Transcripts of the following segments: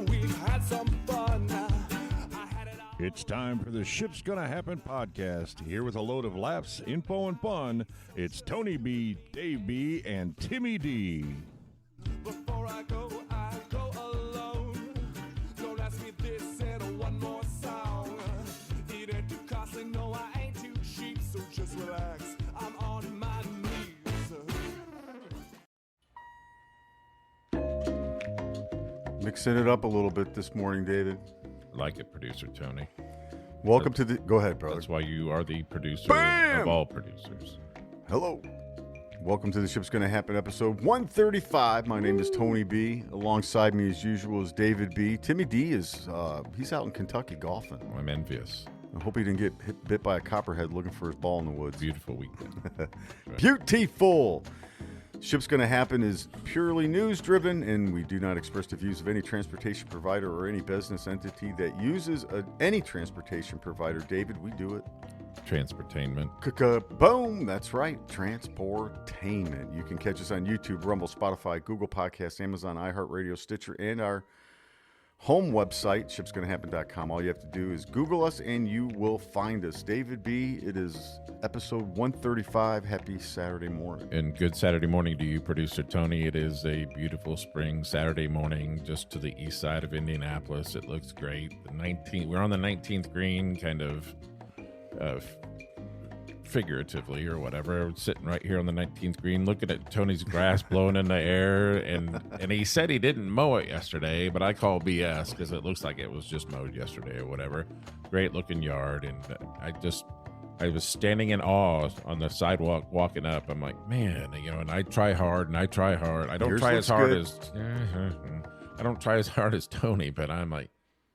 We've had some fun. It's time for the Ship's Gonna Happen podcast. Here with a load of laughs, info, and fun, it's Tony B, Dave B, and Timmy D. Before I go alone. Don't ask me this and one more song. It ain't too costly, no, I ain't too cheap, so just relax. I'm on my knees. Mixing it up a little bit this morning, David. Like it, producer Tony. Welcome to the... Go ahead, brother. That's why you are the producer Bam! of all producers. Hello. Welcome to the Ship's Gonna Happen episode 135. My name is Tony B. Alongside me, as usual, is David B. Timmy D is... he's out in Kentucky golfing. I'm envious. I hope he didn't get bit by a copperhead looking for his ball in the woods. Beautiful weekend. Beautiful. Ship's Gonna Happen is purely news-driven, and we do not express the views of any transportation provider or any business entity that uses any transportation provider. David, we do it. Transportainment. Boom. That's right. Transportainment. You can catch us on YouTube, Rumble, Spotify, Google Podcasts, Amazon, iHeartRadio, Stitcher, and our home website, ShipsGonnaHappen.com. All you have to do is Google us, and you will find us. David B., it is episode 135. Happy Saturday morning. And good Saturday morning to you, producer Tony. It is a beautiful spring Saturday morning just to the east side of Indianapolis. It looks great. We're on the 19th green, kind of figuratively or whatever, sitting right here on the 19th green, looking at Tony's grass blowing in the air, and he said he didn't mow it yesterday, but I call BS because it looks like it was just mowed yesterday or whatever. Great looking yard, and I was standing in awe on the sidewalk walking up. I'm like, man, and I try hard. I don't Yours try as hard good. as I don't try as hard as Tony, but I'm like,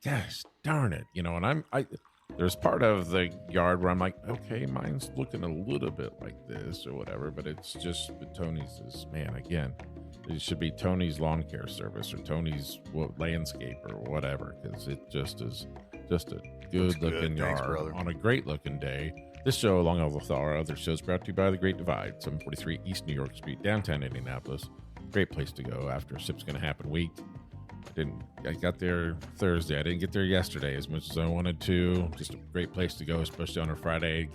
gosh darn it, and there's part of the yard where I'm like, okay, mine's looking a little bit like this or whatever, but it's just, but Tony's is, man, again, it should be Tony's lawn care service or Tony's landscape or whatever, because it just is just a good looking yard. Thanks, on a great looking day. This show, along with our other shows, brought to you by The Great Divide, 743 East New York Street, downtown Indianapolis. Great place to go after Ship's Gonna Happen week. I got there Thursday. I didn't get there yesterday as much as I wanted to. Just a great place to go, especially on a Friday.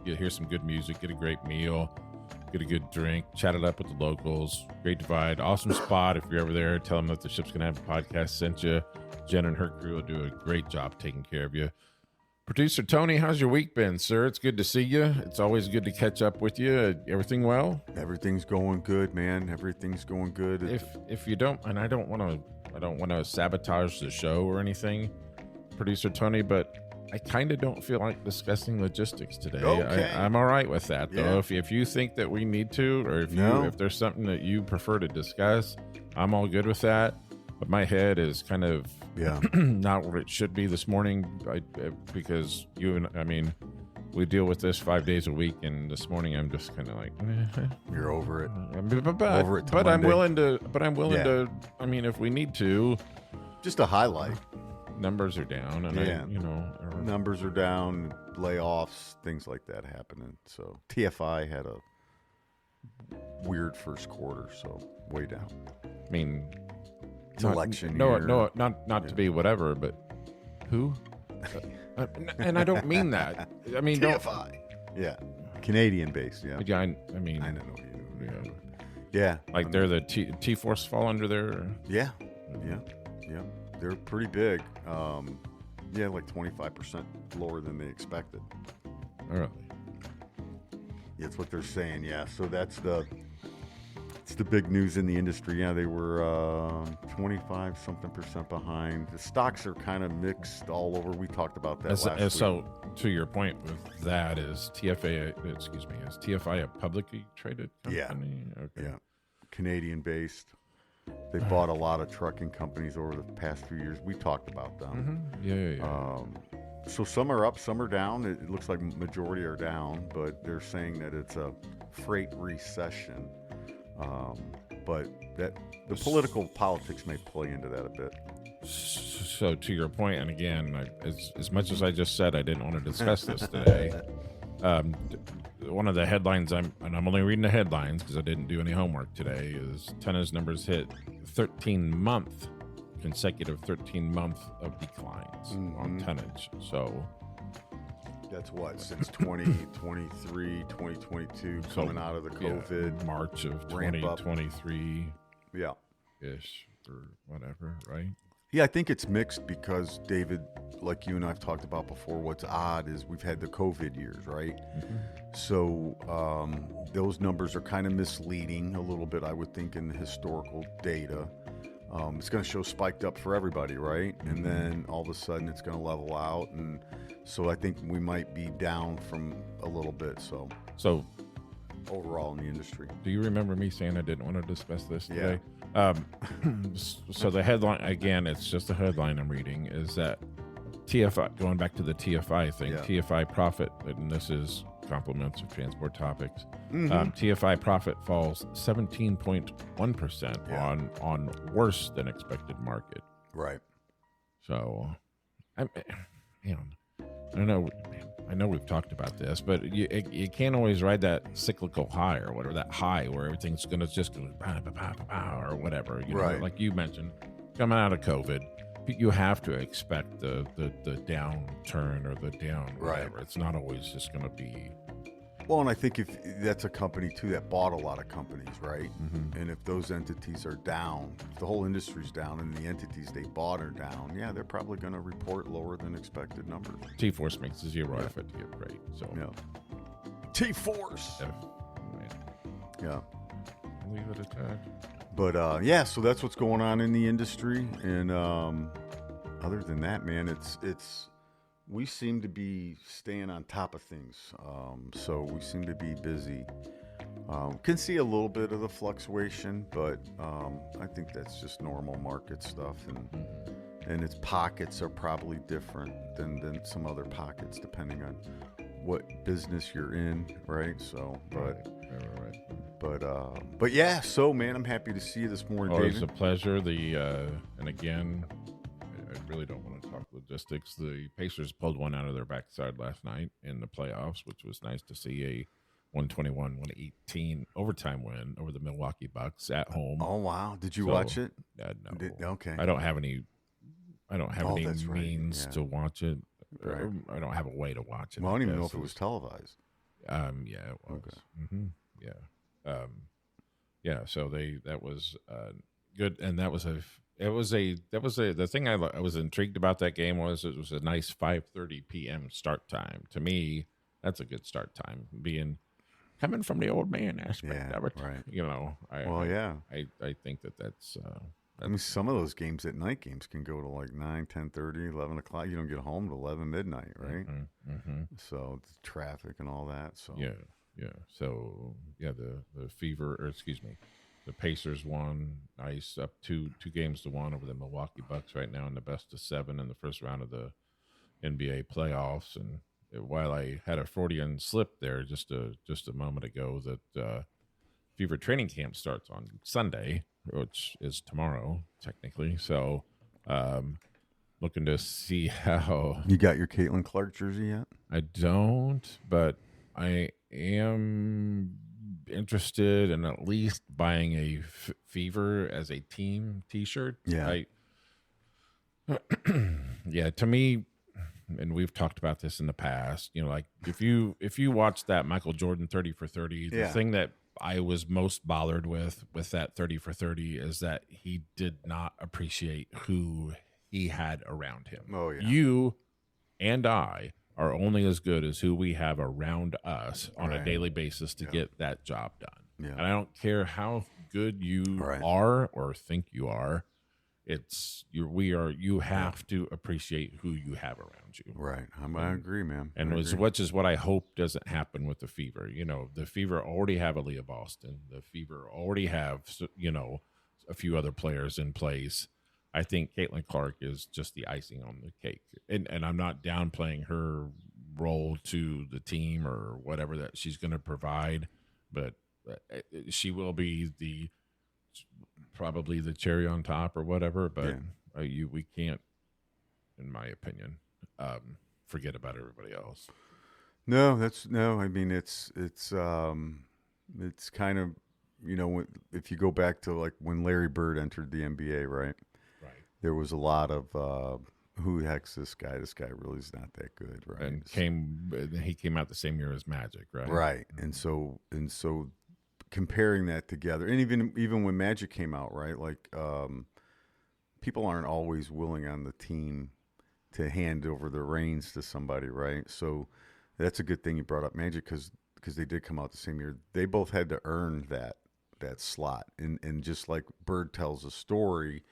Hear some good music, get a great meal, get a good drink, chat it up with the locals. Great Divide, awesome spot. If you're ever there, tell them that the Ship's Gonna Happen podcast sent you. Jen and her crew will do a great job taking care of you. Producer Tony, how's your week been, sir? It's good to see you. It's always good to catch up with you. Everything well? Everything's going good, man. Everything's going good. If you don't, and I don't want to sabotage the show or anything, producer Tony, but I kind of don't feel like discussing logistics today. Okay. I'm all right with that, though. Yeah. If you think that we need to, or if there's something that you prefer to discuss, I'm all good with that. But my head is kind of not where it should be this morning, because we deal with this 5 days a week, and this morning I'm just kind of like, You're over it. Over it. But I'm willing to. I mean, if we need to, Just a highlight. numbers are down, and Numbers are down, layoffs, things like that happening. So TFI had a weird first quarter, so way down. I mean, It's election no, year. not to be whatever, but who? And I don't mean that. I mean, TFI. Yeah, Canadian based. Yeah, I mean, I don't know what you know. yeah. Yeah, Like they're the T-Force fall under their. Yeah. They're pretty big. Like 25% lower than they expected. Really? That's what they're saying. Yeah, so it's the big news in the industry. Yeah, they were 25% behind. The stocks are kind of mixed all over. We talked about that last week. So to your point with that, is TFI a publicly traded company? Yeah. Okay. Yeah, Canadian based. They bought a lot of trucking companies over the past few years. We talked about them. Mm-hmm. Yeah. So some are up, some are down. It looks like majority are down, but they're saying that it's a freight recession. But that the politics may play into that a bit. So to your point, and again, as much as I just said, I didn't want to discuss this today. One of the headlines, I'm only reading the headlines because I didn't do any homework today, is tonnage numbers hit 13-month consecutive 13-month of declines on tonnage. So that's what, since 2023, 2022, coming out of the COVID. March of ramp up. 2023 Yeah. ish or whatever, right? Yeah, I think it's mixed because, David, like you and I have talked about before, what's odd is we've had the COVID years, right? So those numbers are kind of misleading a little bit, I would think, in the historical data. It's going to show spiked up for everybody, right? And then all of a sudden it's going to level out. And so I think we might be down from a little bit. So overall in the industry. Do you remember me saying I didn't want to discuss this today? So the headline, again, it's just a headline I'm reading, is that TFI, going back to the TFI thing, TFI profit, and this is compliments of Transport Topics, TFI profit falls 17.1% on worse than expected market. Right. So, I know we've talked about this, but you can't always ride that cyclical high or whatever, that high where everything's going to just go or whatever. You know, like you mentioned, coming out of COVID, you have to expect the downturn or the down whatever. It's not always just going to be. Well, and I think if that's a company too that bought a lot of companies, right? And if those entities are down, if the whole industry's down and the entities they bought are down, they're probably going to report lower than expected numbers. T-Force makes a zero effort to get great. So T-Force. Yeah. Leave it at that. But so that's what's going on in the industry. And other than that, man, it's we seem to be staying on top of things. So we seem to be busy. Can see a little bit of the fluctuation, but I think that's just normal market stuff. And its pockets are probably different than some other pockets, depending on what business you're in, right? So, but yeah. So, man, I'm happy to see you this morning, David. It's a pleasure. And again, I really don't want to talk logistics. The Pacers pulled one out of their backside last night in the playoffs, which was nice to see. A 121-118 overtime win over the Milwaukee Bucks at home. Oh wow! Did you watch it? No. Okay. I don't have any means to watch it. Right. I don't have a way to watch it. Well, I don't even know if it was televised. Yeah, it was. Okay. So that was good, and the thing I was intrigued about that game was it was a nice 5:30 p.m. start time. To me, that's a good start time. Coming from the old man aspect of it, right? I think that's. I mean, some of those games at night games can go to like 9, 10:30, 11 o'clock. You don't get home till 11 midnight, right? So the traffic and all that. So So the Fever, or excuse me, the Pacers won nice up 2-1 over the Milwaukee Bucks right now in the best of 7 in the first round of the NBA playoffs. And while I had a Freudian slip there just a moment ago, that Fever training camp starts on Sunday, which is tomorrow technically. So looking to see how. You got your Caitlin Clark jersey yet? I don't, but I am interested in at least buying a Fever as a team T-shirt. Yeah. To me, and we've talked about this in the past, like if you watch that Michael Jordan 30 for 30, the thing that I was most bothered with that 30 for 30 is that he did not appreciate who he had around him. Oh yeah. You and I are only as good as who we have around us on a daily basis to get that job done. Yeah. And I don't care how good you are or think you are. You have to appreciate who you have around you. Right. I agree, man. And which is what I hope doesn't happen with the Fever. The Fever already have Aaliyah Boston. The Fever already have, a few other players in place. I think Caitlin Clark is just the icing on the cake. And I'm not downplaying her role to the team or whatever that she's going to provide, but she will be probably the cherry on top or whatever, but we can't, in my opinion, forget about everybody else. I mean, it's kind of, if you go back to like when Larry Bird entered the NBA, right? there was a lot of who the heck's this guy? This guy really is not that good, right? And he came out the same year as Magic, right? Right. And so comparing that together, and even when Magic came out, right? Like people aren't always willing on the team to hand over the reins to somebody, right? So that's a good thing you brought up Magic because they did come out the same year. They both had to earn that slot, and just like Bird tells a story.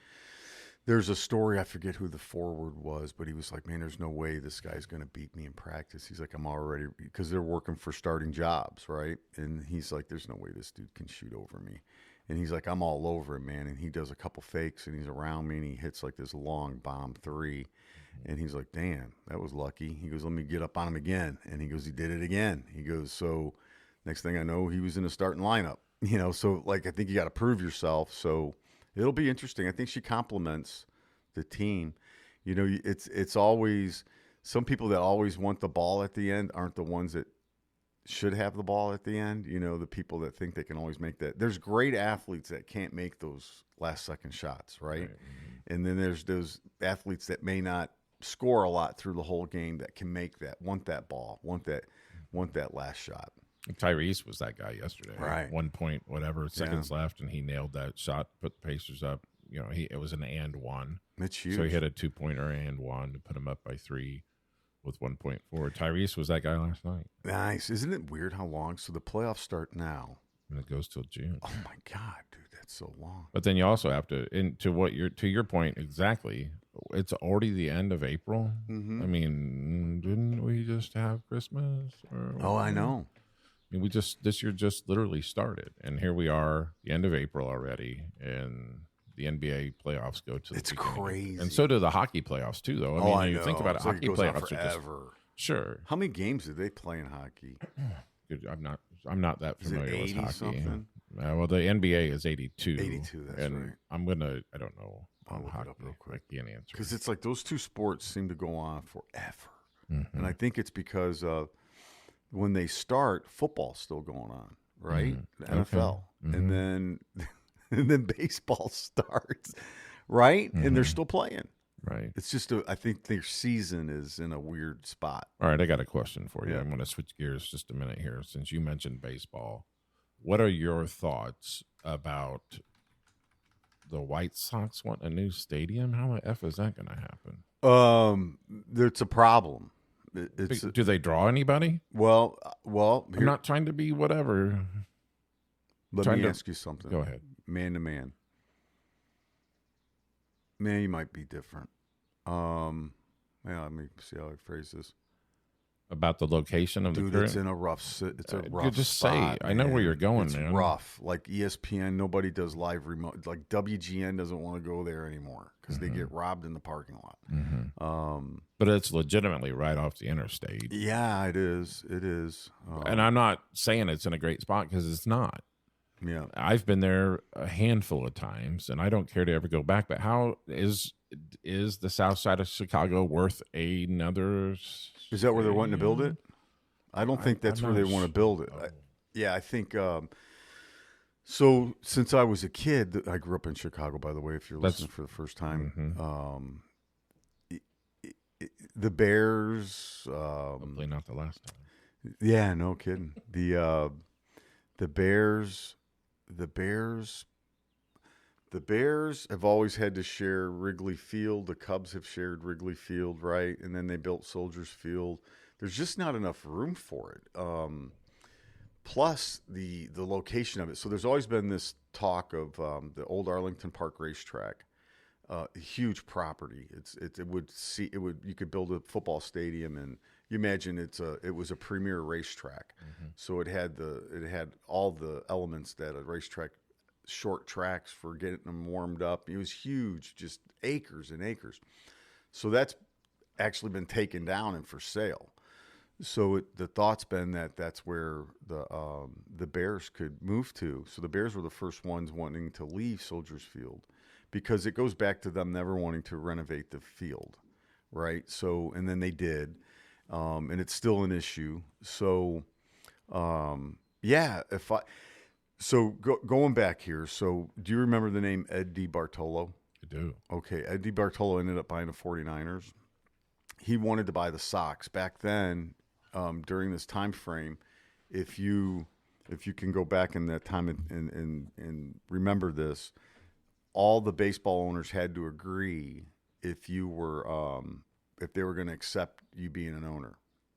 There's a story, I forget who the forward was, but he was like, man, there's no way this guy's going to beat me in practice. He's like, I'm already, because they're working for starting jobs, right? And he's like, there's no way this dude can shoot over me. And he's like, I'm all over him, man. And he does a couple fakes, and he's around me, and he hits like this long bomb three. And he's like, damn, that was lucky. He goes, let me get up on him again. And he goes, he did it again. He goes, so next thing I know, he was in the starting lineup. So like, I think you got to prove yourself. So it'll be interesting. I think she complements the team. It's always some people that always want the ball at the end aren't the ones that should have the ball at the end. The people that think they can always make that. There's great athletes that can't make those last second shots, right? Mm-hmm. And then there's those athletes that may not score a lot through the whole game that can make that, want that ball, want that last shot. Tyrese was that guy yesterday. Right. 1 point, whatever, seconds left, and he nailed that shot, put the Pacers up. It was an and one. That's huge. So he hit a 2-pointer and one to put him up by 3 with 1.4. Tyrese was that guy last night. Nice. Isn't it weird how long? So the playoffs start now. And it goes till June. Oh my God, dude, that's so long. But then you also have to, to your point exactly, it's already the end of April. Mm-hmm. I mean, didn't we just have Christmas? I know. I mean, this year just literally started, and here we are, the end of April already, and the NBA playoffs go to the It's beginning. crazy. And so do the hockey playoffs too, though. I mean, you think about it, hockey playoffs are just sure. How many games did they play in hockey? Dude, I'm not that familiar with hockey. Something? Well, the NBA is 82. 82, that's and right. I don't know on look it hockey. up real quick. I can't answer. Because it's like those two sports seem to go on forever. Mm-hmm. And I think it's because when they start, football's still going on, right? The NFL. Mm-hmm. And then baseball starts, right? Mm-hmm. And they're still playing. Right. It's just I think their season is in a weird spot. All right, I got a question for you. Yeah. I'm going to switch gears just a minute here. Since you mentioned baseball, what are your thoughts about the White Sox want a new stadium? How the F is that going to happen? It's a problem. Do they draw anybody? Well. I'm not trying to be whatever. Let me ask you something. Go ahead. Man to man. Man, you might be different. Let me see how I phrase this. About the location of Dude, the current? it's in a rough You just spot, say. I know where you're going, it's man. rough. Like ESPN, nobody does live remote. Like WGN doesn't want to go there anymore because they get robbed in the parking lot. Mm-hmm. But it's legitimately right off the interstate. Yeah, it is. It is. And I'm not saying it's in a great spot because it's not. Yeah. I've been there a handful of times, and I don't care to ever go back. But how is the south side of Chicago worth another? Is that where they're wanting to build it? I don't think that's where they want to build it. I think so. Since I was a kid, I grew up in Chicago, by the way, if you're listening for the first time. The Bears. Hopefully not the last time. Yeah, no kidding. The Bears. The Bears have always had to share Wrigley Field. The Cubs have shared Wrigley Field, right? And then they built Soldiers Field. There's just not enough room for it. Plus the location of it. So there's always been this talk of the old Arlington Park racetrack, huge property. You could build a football stadium, and you imagine it was a premier racetrack. Mm-hmm. So it had all the elements that a racetrack. Short tracks for getting them warmed up. It was huge, just acres and acres. So that's actually been taken down and for sale. So the thought's been that that's where the Bears could move to. So the Bears were the first ones wanting to leave Soldiers Field because it goes back to them never wanting to renovate the field, right? So and then they did, and it's still an issue. So So going back here, so do you remember the name Ed DiBartolo? I do. Okay, Eddie Bartolo ended up buying the 49ers. He wanted to buy the Sox. Back then, during this time frame, if you can go back in that time and remember this, all the baseball owners had to agree if they were going to accept you being an owner.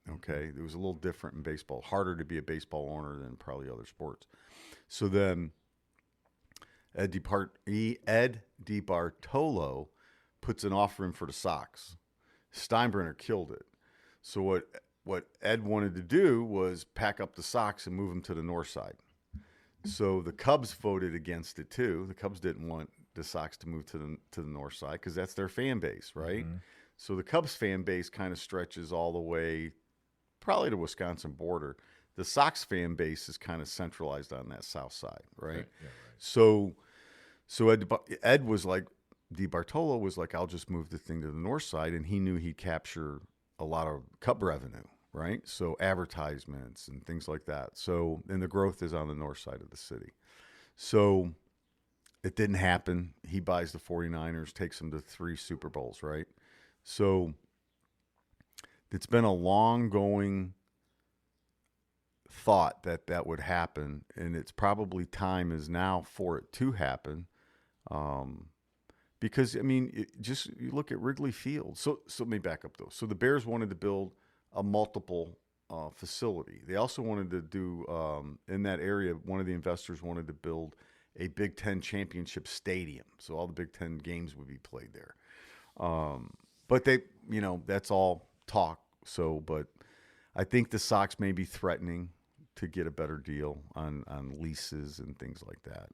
Okay, it was a little different in baseball. Harder to be a baseball owner than probably other sports. So then, Ed DiBartolo puts an offer in for the Sox. Steinbrenner killed it. So what Ed wanted to do was pack up the Sox and move them to the north side. So the Cubs voted against it too. The Cubs didn't want the Sox to move to the north side because that's their fan base, right? Mm-hmm. So the Cubs fan base kind of stretches all the way probably to Wisconsin border. The Sox fan base is kind of centralized on that south side, right? Yeah, right. So Ed was like, DiBartolo was like, I'll just move the thing to the north side, and he knew he'd capture a lot of Cub revenue, right? So advertisements and things like that. So, and the growth is on the north side of the city. So it didn't happen. He buys the 49ers, takes them to 3 Super Bowls, right? So it's been a long-going thought that would happen, and it's probably time is now for it to happen. Because, I mean, you look at Wrigley Field. So let me back up, though. So the Bears wanted to build a multiple facility. They also wanted to do, in that area, one of the investors wanted to build a Big Ten championship stadium. So all the Big Ten games would be played there. But they, that's all talk. So, but I think the Sox may be threatening to get a better deal on leases and things like that.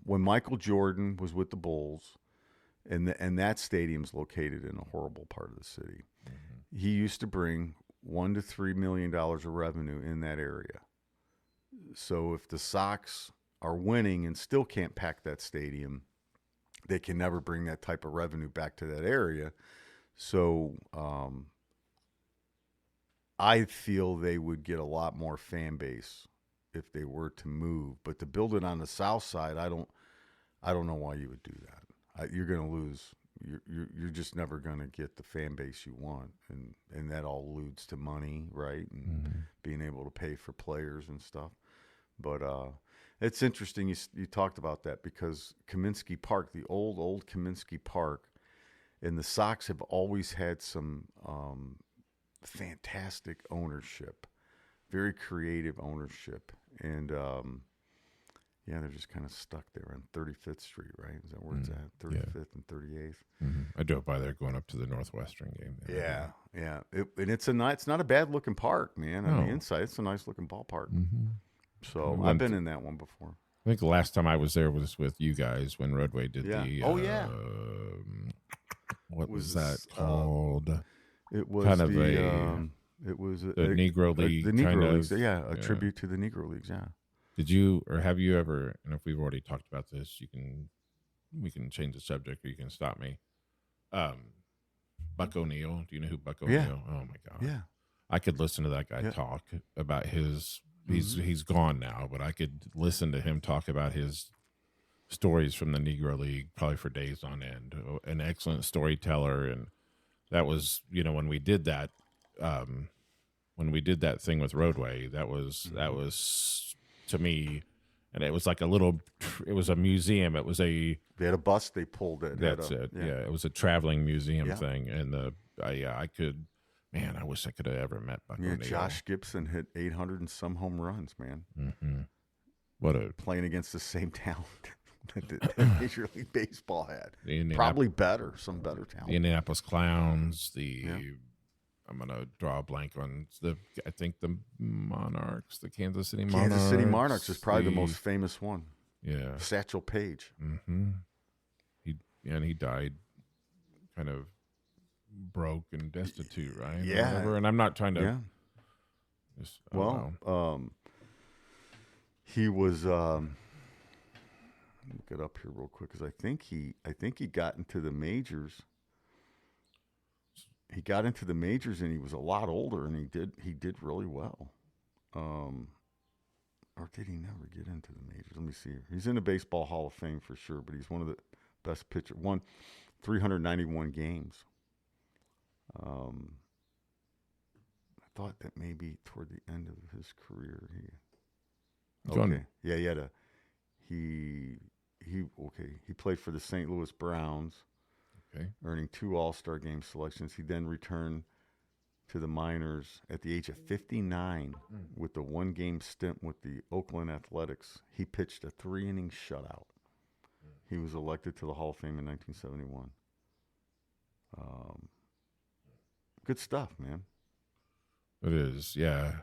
When Michael Jordan was with the Bulls, and that stadium's located in a horrible part of the city, mm-hmm. he used to bring $1 to $3 million of revenue in that area. So if the Sox are winning and still can't pack that stadium, they can never bring that type of revenue back to that area. So I feel they would get a lot more fan base if they were to move, but to build it on the south side, I don't know why you would do that. You're going to lose. You're just never going to get the fan base you want, and that all alludes to money, right? And mm-hmm. being able to pay for players and stuff. But it's interesting you talked about that, because Kaminsky Park, the old Kaminsky Park, and the Sox have always had some fantastic ownership, very creative ownership. And, they're just kind of stuck there on 35th Street, right? Is that where it's at? 35th and 38th? Mm-hmm. I drove by there going up to the Northwestern game. Yeah. And it's not a bad-looking park, man. On the inside, it's a nice-looking ballpark. Mm-hmm. So I've been in that one before. I think the last time I was there was with you guys when Roadway did the... what was that called? It was kind of it was the Negro League. The Negro Leagues, a tribute to the Negro Leagues, yeah. Did you, or have you ever, and if we've already talked about this, we can change the subject, or you can stop me. Buck O'Neil, do you know who Buck O'Neil? Yeah. Oh my God. Yeah. I could listen to that guy talk about his, he's gone now, but I could listen to him talk about his stories from the Negro League probably for days on end. An excellent storyteller. And that was, when we did that, thing with Roadway, that was to me, and it was like it was a museum. It was they had a bus they pulled it. That's it. Yeah. It was a traveling museum thing. And I wish I could have ever met Buck O'Neil. Josh Gibson hit 800 and some home runs, man. Mm-hmm. Playing against the same talent that Major League Baseball had. Probably some better talent. The Indianapolis Clowns, I'm going to draw a blank on I think the Monarchs, the Kansas City Monarchs. Kansas City Monarchs is probably the most famous one. Yeah. Satchel Paige. Mm-hmm. He died kind of broke and destitute, right? Yeah. And I'm not trying to. Yeah. He was. Look it up here real quick, because I think he got into the majors. He got into the majors and he was a lot older, and he did really well. Or did he never get into the majors? Let me see. He's in the Baseball Hall of Fame for sure, but he's one of best pitcher. Won 391 games. I thought that maybe toward the end of his career he played for the St. Louis Browns, earning 2 All-Star Game selections. He then returned to the minors at the age of 59 with a 1-game stint with the Oakland Athletics. He pitched a 3-inning shutout. He was elected to the Hall of Fame in 1971. Good stuff, man. It is, yeah.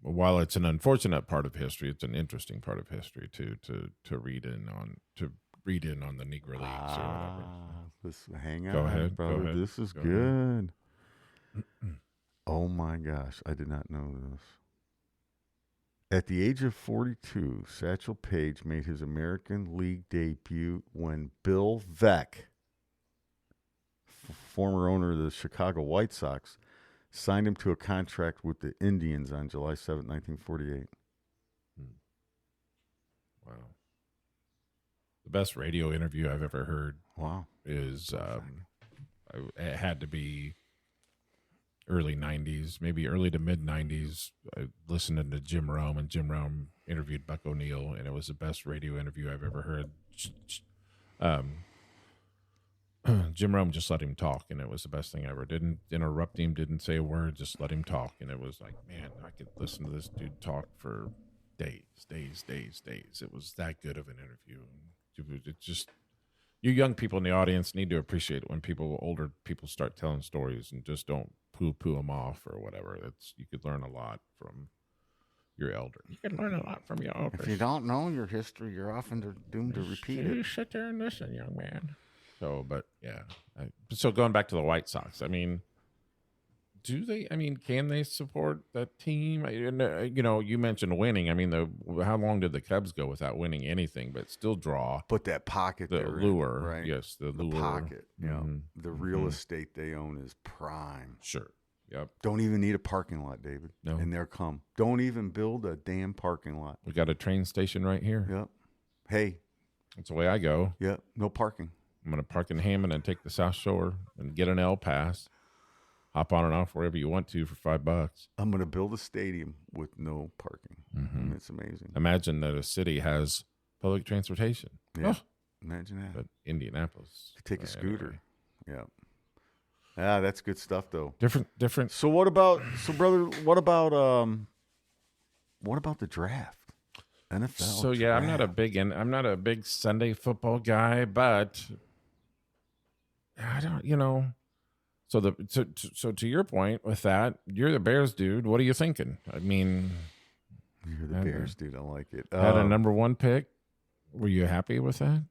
While it's an unfortunate part of history, it's an interesting part of history too. To read in on the Negro Leagues or whatever. Hang on, Go ahead, brother. go ahead. This is Go good. Oh my gosh, I did not know this. At the age of 42, Satchel Paige made his American League debut when Bill Veeck, former owner of the Chicago White Sox, signed him to a contract with the Indians on July 7, 1948. Wow. The best radio interview I've ever heard is it had to be early 90s, maybe early to mid 90s. I listened to Jim Rome, and Jim Rome interviewed Buck O'Neill, and it was the best radio interview I've ever heard. Jim Rome just let him talk, and it was the best thing ever. Didn't interrupt him, didn't say a word, just let him talk. And it was like, man, I could listen to this dude talk for days. It was that good of an interview. It just, you young people in the audience need to appreciate it when older people start telling stories and just don't poo them off or whatever. You could learn a lot from your elder. You can learn a lot from your elders. If you don't know your history, you're often doomed to repeat it. You sit there and listen, young man. So, but yeah. So going back to the White Sox, I mean, can they support that team? You mentioned winning. I mean, how long did the Cubs go without winning anything, but still draw? But that pocket, the lure, right? Yes, the lure. Pocket. The real estate they own is prime. Sure. Yep. Don't even need a parking lot, David. No. And there come. Don't even build a damn parking lot. We got a train station right here. Yep. Hey. That's the way I go. Yep. No parking. I'm going to park in Hammond and take the South Shore and get an L pass. Hop on and off wherever you want to for $5. I'm going to build a stadium with no parking. Mm-hmm. It's amazing. Imagine that a city has public transportation. Yeah. Imagine that. But Indianapolis. You take a scooter. Anyway. Yeah. Ah, that's good stuff, though. Different. So brother, what about the draft? NFL. So yeah, draft. I'm not a big Sunday football guy, but I don't, So to your point with that, you're the Bears dude. What are you thinking? I mean, you're the Bears dude. I like it. Had a number 1 pick. Were you happy with that?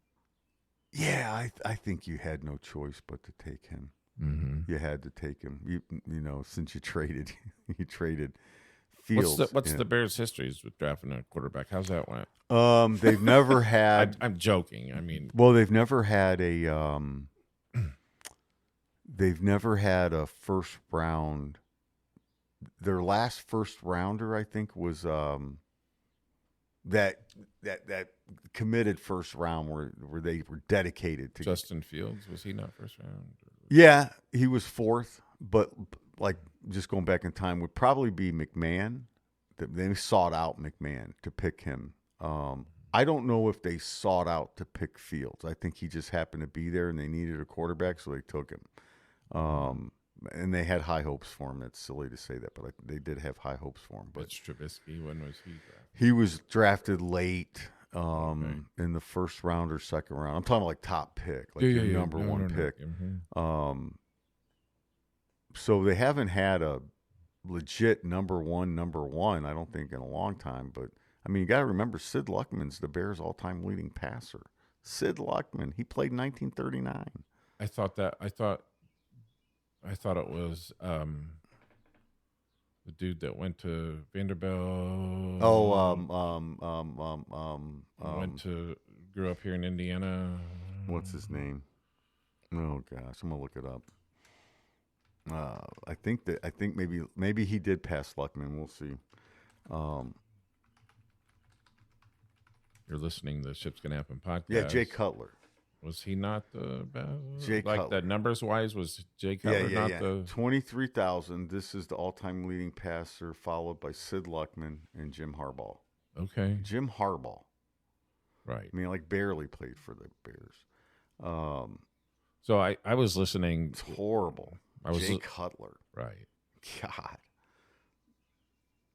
Yeah, I think you had no choice but to take him. Mm-hmm. You had to take him. Since you traded Fields. What's the Bears' histories with drafting a quarterback? How's that went? They've never had. I'm joking. I mean, well, they've never had a. They've never had a first round. Their last first rounder, I think, was that committed first round where they were dedicated to Justin Fields. Was he not first round? Yeah, he was 4th, but like just going back in time would probably be McMahon. They sought out McMahon to pick him. I don't know if they sought out to pick Fields. I think he just happened to be there and they needed a quarterback, so they took him. And they had high hopes for him. It's silly to say that, but they did have high hopes for him. But Trubisky, when was he drafted? He was drafted late in the first round or second round. I'm talking like top pick, like your number one pick. Mm-hmm. So they haven't had a legit number one, I don't think, in a long time. But, I mean, you got to remember, Sid Luckman's the Bears' all-time leading passer. Sid Luckman, he played 1939. I thought it was the dude that went to Vanderbilt. Grew up here in Indiana. What's his name? Oh gosh, I'm gonna look it up. I think maybe he did pass Luckman. We'll see. You're listening to the Ships Gonna Happen podcast. Yeah, Jay Cutler. Was he not the best? Jay like Cutler. the numbers wise, was Jay Cutler not the 23,000. This is the all-time leading passer, followed by Sid Luckman and Jim Harbaugh. okay? Jim Harbaugh. Right. I mean, like barely played for the Bears. So I was listening. It's horrible. Jay Cutler. Right. God.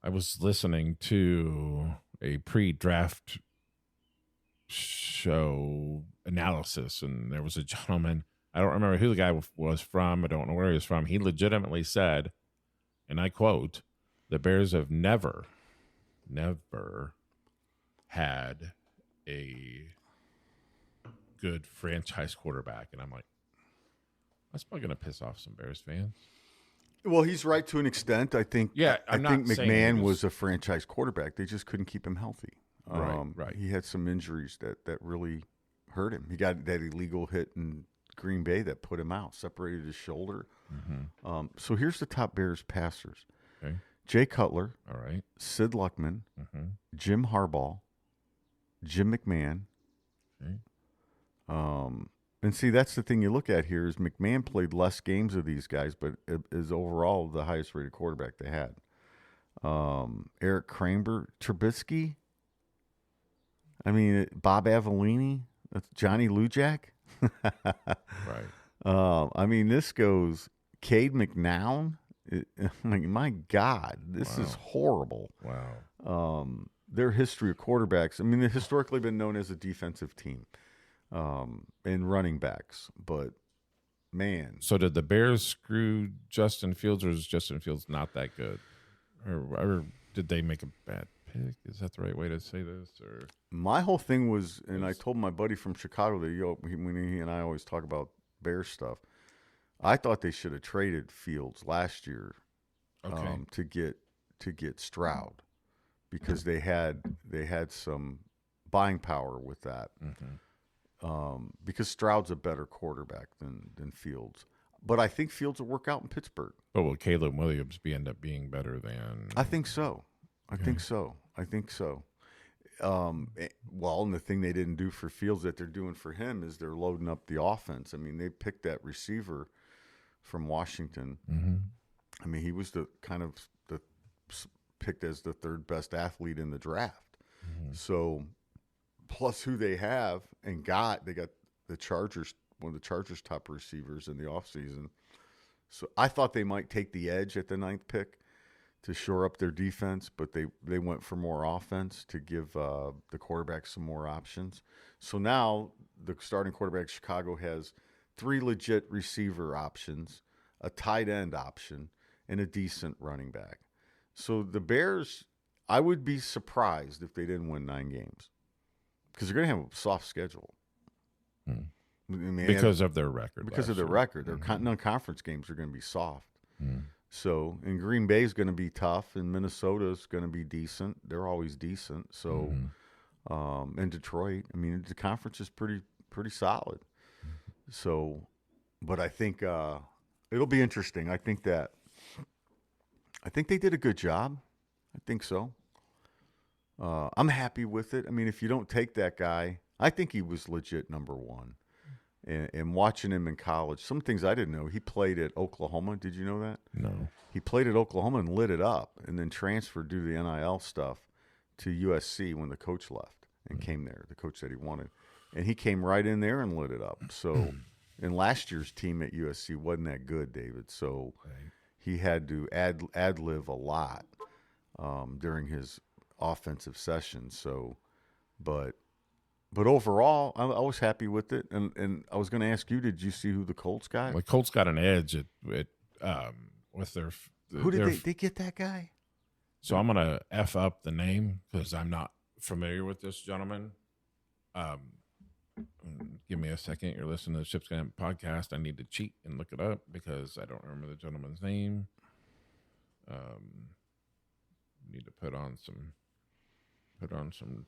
I was listening to a pre-draft show analysis, and there was a gentleman. I don't remember who the guy was from. I don't know where he was from. He legitimately said, and I quote, "The Bears have never had a good franchise quarterback." And I'm like, that's probably going to piss off some Bears fans. Well, he's right to an extent. I think. Yeah, I think McMahon was a franchise quarterback. They just couldn't keep him healthy. Right. He had some injuries that really hurt him. He got that illegal hit in Green Bay that put him out, separated his shoulder. Mm-hmm. So here's the top Bears passers: Okay. Jay Cutler, All right. Sid Luckman, Mm-hmm. Jim Harbaugh, Jim McMahon. Okay. And see, that's the thing you look at here is McMahon played less games of these guys, but is overall the highest rated quarterback they had. Eric Kramer, Trubisky. I mean, Bob Avellini, that's Johnny Lujak. Right. I mean, this goes Cade McNown. My God, this is horrible. Wow. Their history of quarterbacks. I mean, they've historically been known as a defensive team. And running backs, but man. So did the Bears screw Justin Fields, or is Justin Fields not that good, or did they make a bad pick? Is that the right way to say this? Or My whole thing was, and I told my buddy from Chicago that when he and I always talk about Bears stuff, I thought they should have traded Fields last year, to get Stroud, because they had some buying power with that. Mm-hmm. Because Stroud's a better quarterback than Fields. But I think Fields will work out in Pittsburgh. But will Caleb Williams end up being better than? I think so. I think so. Well, and the thing they didn't do for Fields that they're doing for him is they're loading up the offense. I mean, they picked that receiver from Washington. Mm-hmm. I mean, he was picked as the third best athlete in the draft. Mm-hmm. So, plus who they have they got the Chargers, one of the Chargers' top receivers in the offseason. So I thought they might take the edge at the 9th pick to shore up their defense, but they went for more offense to give the quarterback some more options. So now the starting quarterback Chicago has 3 legit receiver options, a tight end option, and a decent running back. So the Bears, I would be surprised if they didn't win 9 games. Because they're going to have a soft schedule. I mean, Because of their record. Because of their record. Their non-conference games are going to be soft. Mm. So, and Green Bay is going to be tough, and Minnesota is going to be decent. They're always decent. So, and Detroit, I mean, the conference is pretty solid. So, but I think it'll be interesting. I think they did a good job. I think so. I'm happy with it. I mean, if you don't take that guy, I think he was legit number one. And watching him in college, some things I didn't know. He played at Oklahoma. Did you know that? No. He played at Oklahoma and lit it up, and then transferred due to the NIL stuff to USC when the coach left and came there. The coach said he wanted. And he came right in there and lit it up. So, and last year's team at USC wasn't that good, David. So he had to ad-lib a lot during his offensive session. So, but overall, I was happy with it. And I was going to ask you, did you see who the Colts got? Well, Colts got an edge at with their. Who did they get that guy? So I'm going to F up the name because I'm not familiar with this gentleman. Give me a second. You're listening to the ShipsGonnaHappen Podcast. I need to cheat and look it up because I don't remember the gentleman's name. Need to put on some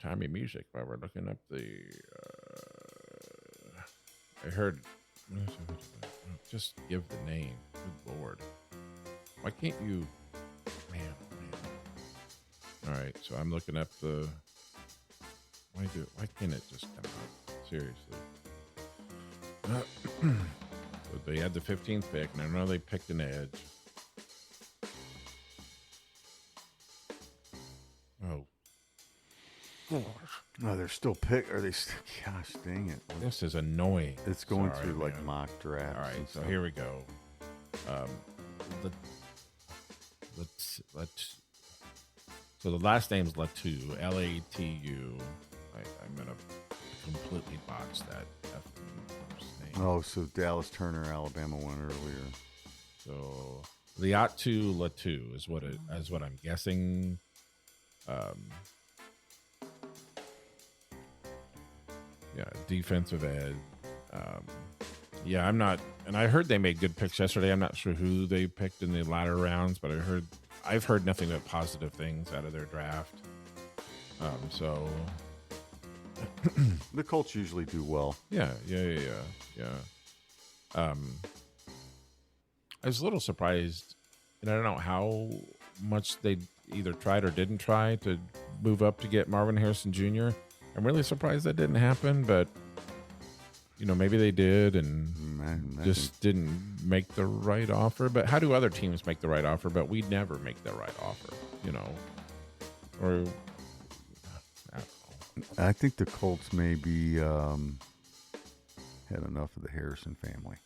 timey music while we're looking up the. I heard. Just give the name. Good Lord. Why can't you? Man. All right, so I'm looking up the. Why can't it just come out? Seriously. So they had the 15th pick, and I know they picked an edge. Oh. No, they're still pick. Are they? Gosh, dang it! This is annoying. It's going Sorry, through like man. mock drafts. All right, and so stuff. here we go. Let's. So the last name's Latu, Latu. I'm gonna completely botch that first name. Oh, so Dallas Turner, Alabama went earlier. So Liatu Latu is what I'm guessing. Yeah, defensive end. Yeah, I'm not, and I heard they made good picks yesterday. I'm not sure who they picked in the latter rounds, but I've heard nothing but positive things out of their draft. So The Colts usually do well. yeah. I was a little surprised, and I don't know how much they either tried or didn't try to move up to get Marvin Harrison Jr. I'm really surprised that didn't happen, but maybe they did and just didn't make the right offer. But how do other teams make the right offer? But we never make the right offer, or I don't know. I think the Colts maybe had enough of the Harrison family.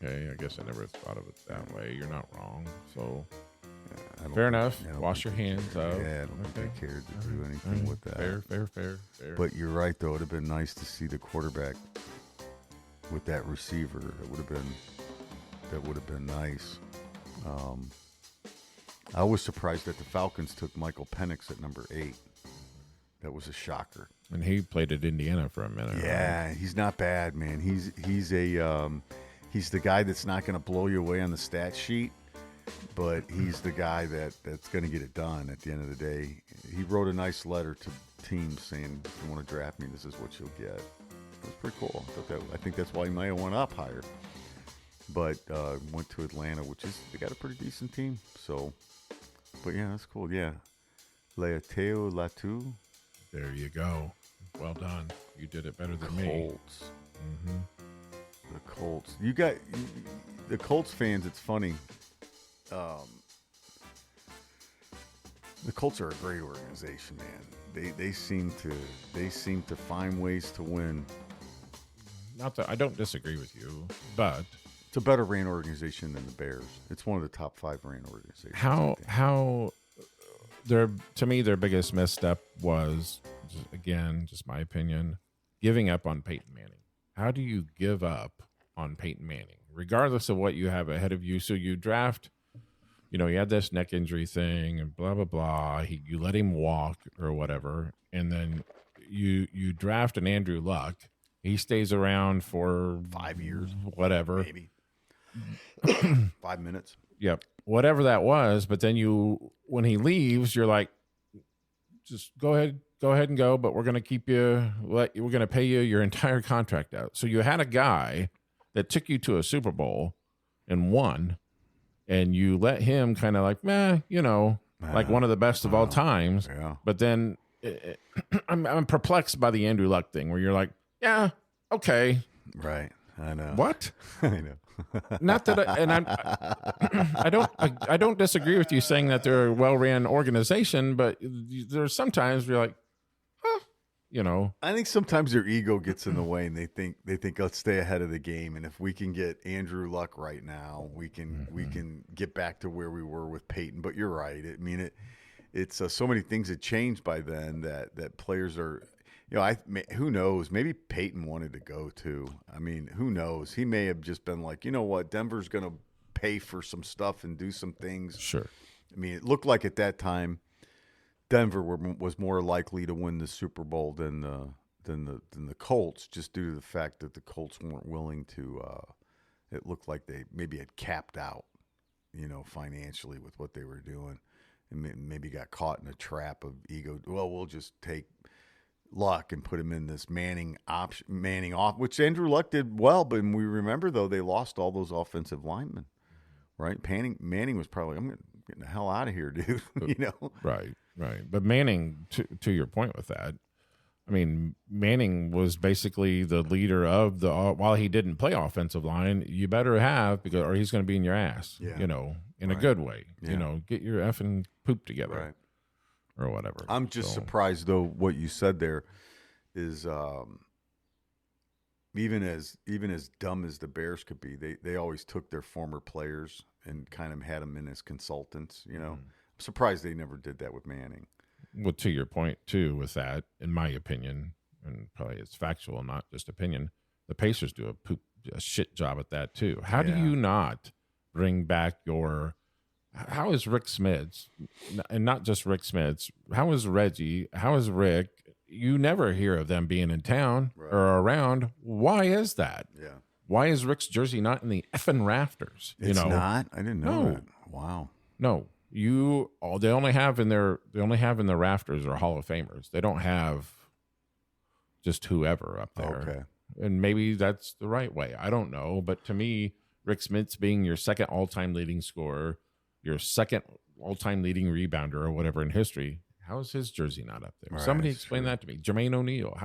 Okay, I guess I never thought of it that way. You're not wrong. So I don't fair think- enough. I don't Wash think- your hands up. Yeah, I don't think they cared to do anything with that. Fair. But you're right, though. It would have been nice to see the quarterback with that receiver. That would have been nice. I was surprised that the Falcons took Michael Penix at number 8. That was a shocker. And he played at Indiana for a minute. Right? Yeah, he's not bad, man. He's the guy that's not going to blow you away on the stat sheet, but he's the guy that's going to get it done at the end of the day. He wrote a nice letter to teams saying, if you want to draft me, this is what you'll get. It was pretty cool. I think that's why he might have went up higher. But went to Atlanta, they got a pretty decent team. So, but yeah, that's cool. Yeah. Leateo Latu. There you go. Well done. You did it better than me. Colts. Mm-hmm. The Colts. The Colts fans, it's funny. The Colts are a great organization, man. They seem to find ways to win. Not that I don't disagree with you, but It's a better ran organization than the Bears. It's one of the top 5 ran organizations. how to me their biggest misstep was, just my opinion, giving up on Peyton Manning. How do you give up on Peyton Manning, regardless of what you have ahead of you? So you draft, you had this neck injury thing and blah, blah, blah. You let him walk or whatever. And then you draft an Andrew Luck. He stays around for 5 years, whatever. maybe 5 minutes. Yep. Whatever that was. But then when he leaves, you're like, just go ahead and go. But we're going to keep you, we're going to pay you your entire contract out. So you had a guy that took you to a Super Bowl and won, and you let him kind of like, like one of the best of all times. Yeah. But then I'm perplexed by the Andrew Luck thing where you're like, yeah, okay. Right. I know. What? I know. Not that, I don't disagree with you saying that they're a well-ran organization, but there's sometimes where you're like, I think sometimes their ego gets in the way, and they think let's stay ahead of the game, and if we can get Andrew Luck right now, we can get back to where we were with Peyton. But you're right. I mean, it's so many things that changed by then that players are. Who knows? Maybe Peyton wanted to go too. I mean, who knows? He may have just been like, you know what, Denver's going to pay for some stuff and do some things. Sure. I mean, it looked like at that time, Denver was more likely to win the Super Bowl than the Colts, just due to the fact that the Colts weren't willing to. It looked like they maybe had capped out, financially with what they were doing, and maybe got caught in a trap of ego. Well, we'll just take Luck and put him in this Manning off, which Andrew Luck did well. But we remember, though, they lost all those offensive linemen, right? Manning was probably, I'm getting the hell out of here, dude. Right. But Manning, to your point with that, I mean, Manning was basically the leader of the. While he didn't play offensive line, you better have because, or he's going to be in your ass. Yeah. You know, in a Right. good way. Yeah. You know, get your effing poop together, Right. or whatever. I'm just So, surprised though what you said there is even as dumb as the Bears could be, they always took their former players and kind of had them in as consultants. You know, I'm surprised they never did that with Manning. Well, to your point too, with that, in my opinion, and probably it's factual, not just opinion, the Pacers do a shit job at that too. How do Yeah. you not bring back your? How is Rick Smits, and not just Rick Smits? How is Reggie? How is Rick? You never hear of them being in town Right. or around. Why is that? Yeah, Why is Rick's jersey not in the effing rafters? it's not. I didn't know No. that. Wow. No, they only have in their rafters are Hall of Famers. They don't have just whoever up there. Okay. And maybe that's the right way. I don't know, but to me, Rick Smits being your second all-time leading scorer, your second all-time leading rebounder or whatever in history, how is his jersey not up there? Right, Somebody that's explain true. that to me. Jermaine O'Neal.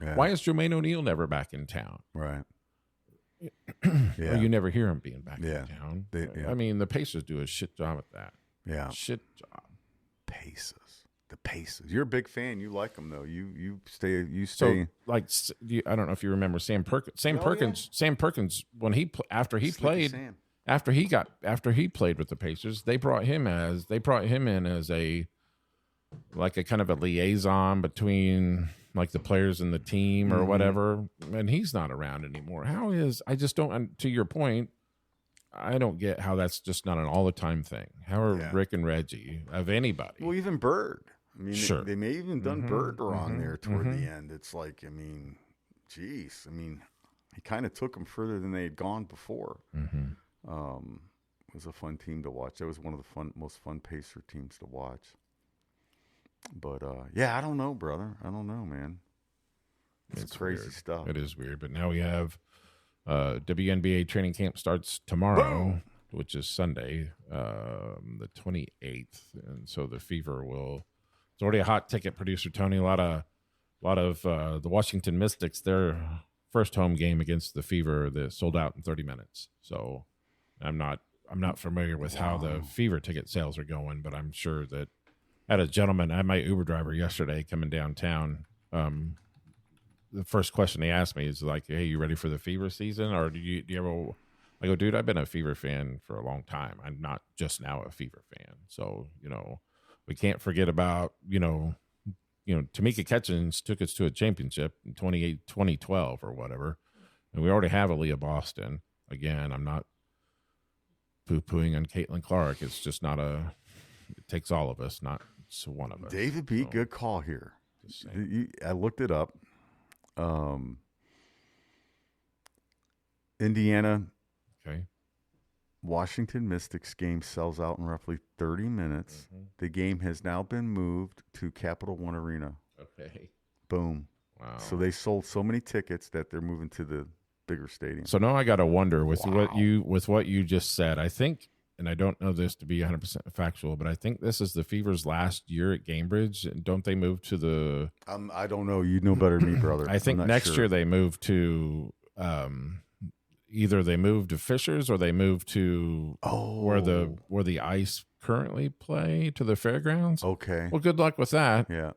Yeah. Why is Jermaine O'Neal never back in town? Right. Or Yeah. you never hear him being back Yeah. in town. Yeah. I mean, the Pacers do a shit job at that. Yeah. Shit job. Pacers. The Pacers. You're a big fan. You like them though. You stay. So, like, I don't know if you remember Sam Perkins. Sam Perkins, when after he Slicky played, Sam. after he played with the Pacers, they brought him in as a kind of a liaison between like the players and the team or whatever. And he's not around anymore. I just don't. To your point, I don't get how that's just not an all the time thing. How are Yeah. Rick and Reggie of anybody? Well, even Bird. I mean, Sure. they may even done Bird on there toward the end. It's like, I mean, geez. I mean, he kind of took them further than they had gone before. It was a fun team to watch. That was one of the most fun Pacer teams to watch. But yeah, I don't know, brother. I don't know, man. It's crazy weird. stuff. It is weird, but now we have WNBA training camp starts tomorrow, which is Sunday, the 28th, and so the Fever will. It's already a hot ticket producer, Tony. A lot of the Washington Mystics, their first home game against the Fever, that sold out in 30 minutes. So I'm not familiar with how the Fever ticket sales are going, but I'm sure that I had my Uber driver yesterday coming downtown. The first question he asked me is like, "Hey, you ready for the Fever season? Or do you ever?" I go, "Dude, I've been a Fever fan for a long time. I'm not just now a Fever fan. So we can't forget about Tamika Catchings took us to a championship in 2012 or whatever, and we already have Aaliyah Boston. Again, I'm not poo-pooing on Caitlin Clark. It's just not it takes all of us, not just one of us. David B, So, good call here. just saying. I looked it up. Indiana Okay. Washington Mystics game sells out in roughly 30 minutes. The game has now been moved to Capital One Arena. Okay. Boom. Wow. So they sold so many tickets that they're moving to the bigger stadium. So now I got to wonder with what you just said. I think, and I don't know this to be 100% factual, but I think this is the Fever's last year at Cambridge. And don't they move to the? I don't know. You know better than me, brother. I think I'm not next sure. year they move to. Either they move to Fishers or they move to where the Ice currently play to the fairgrounds. Okay. Well, good luck with that. Yeah.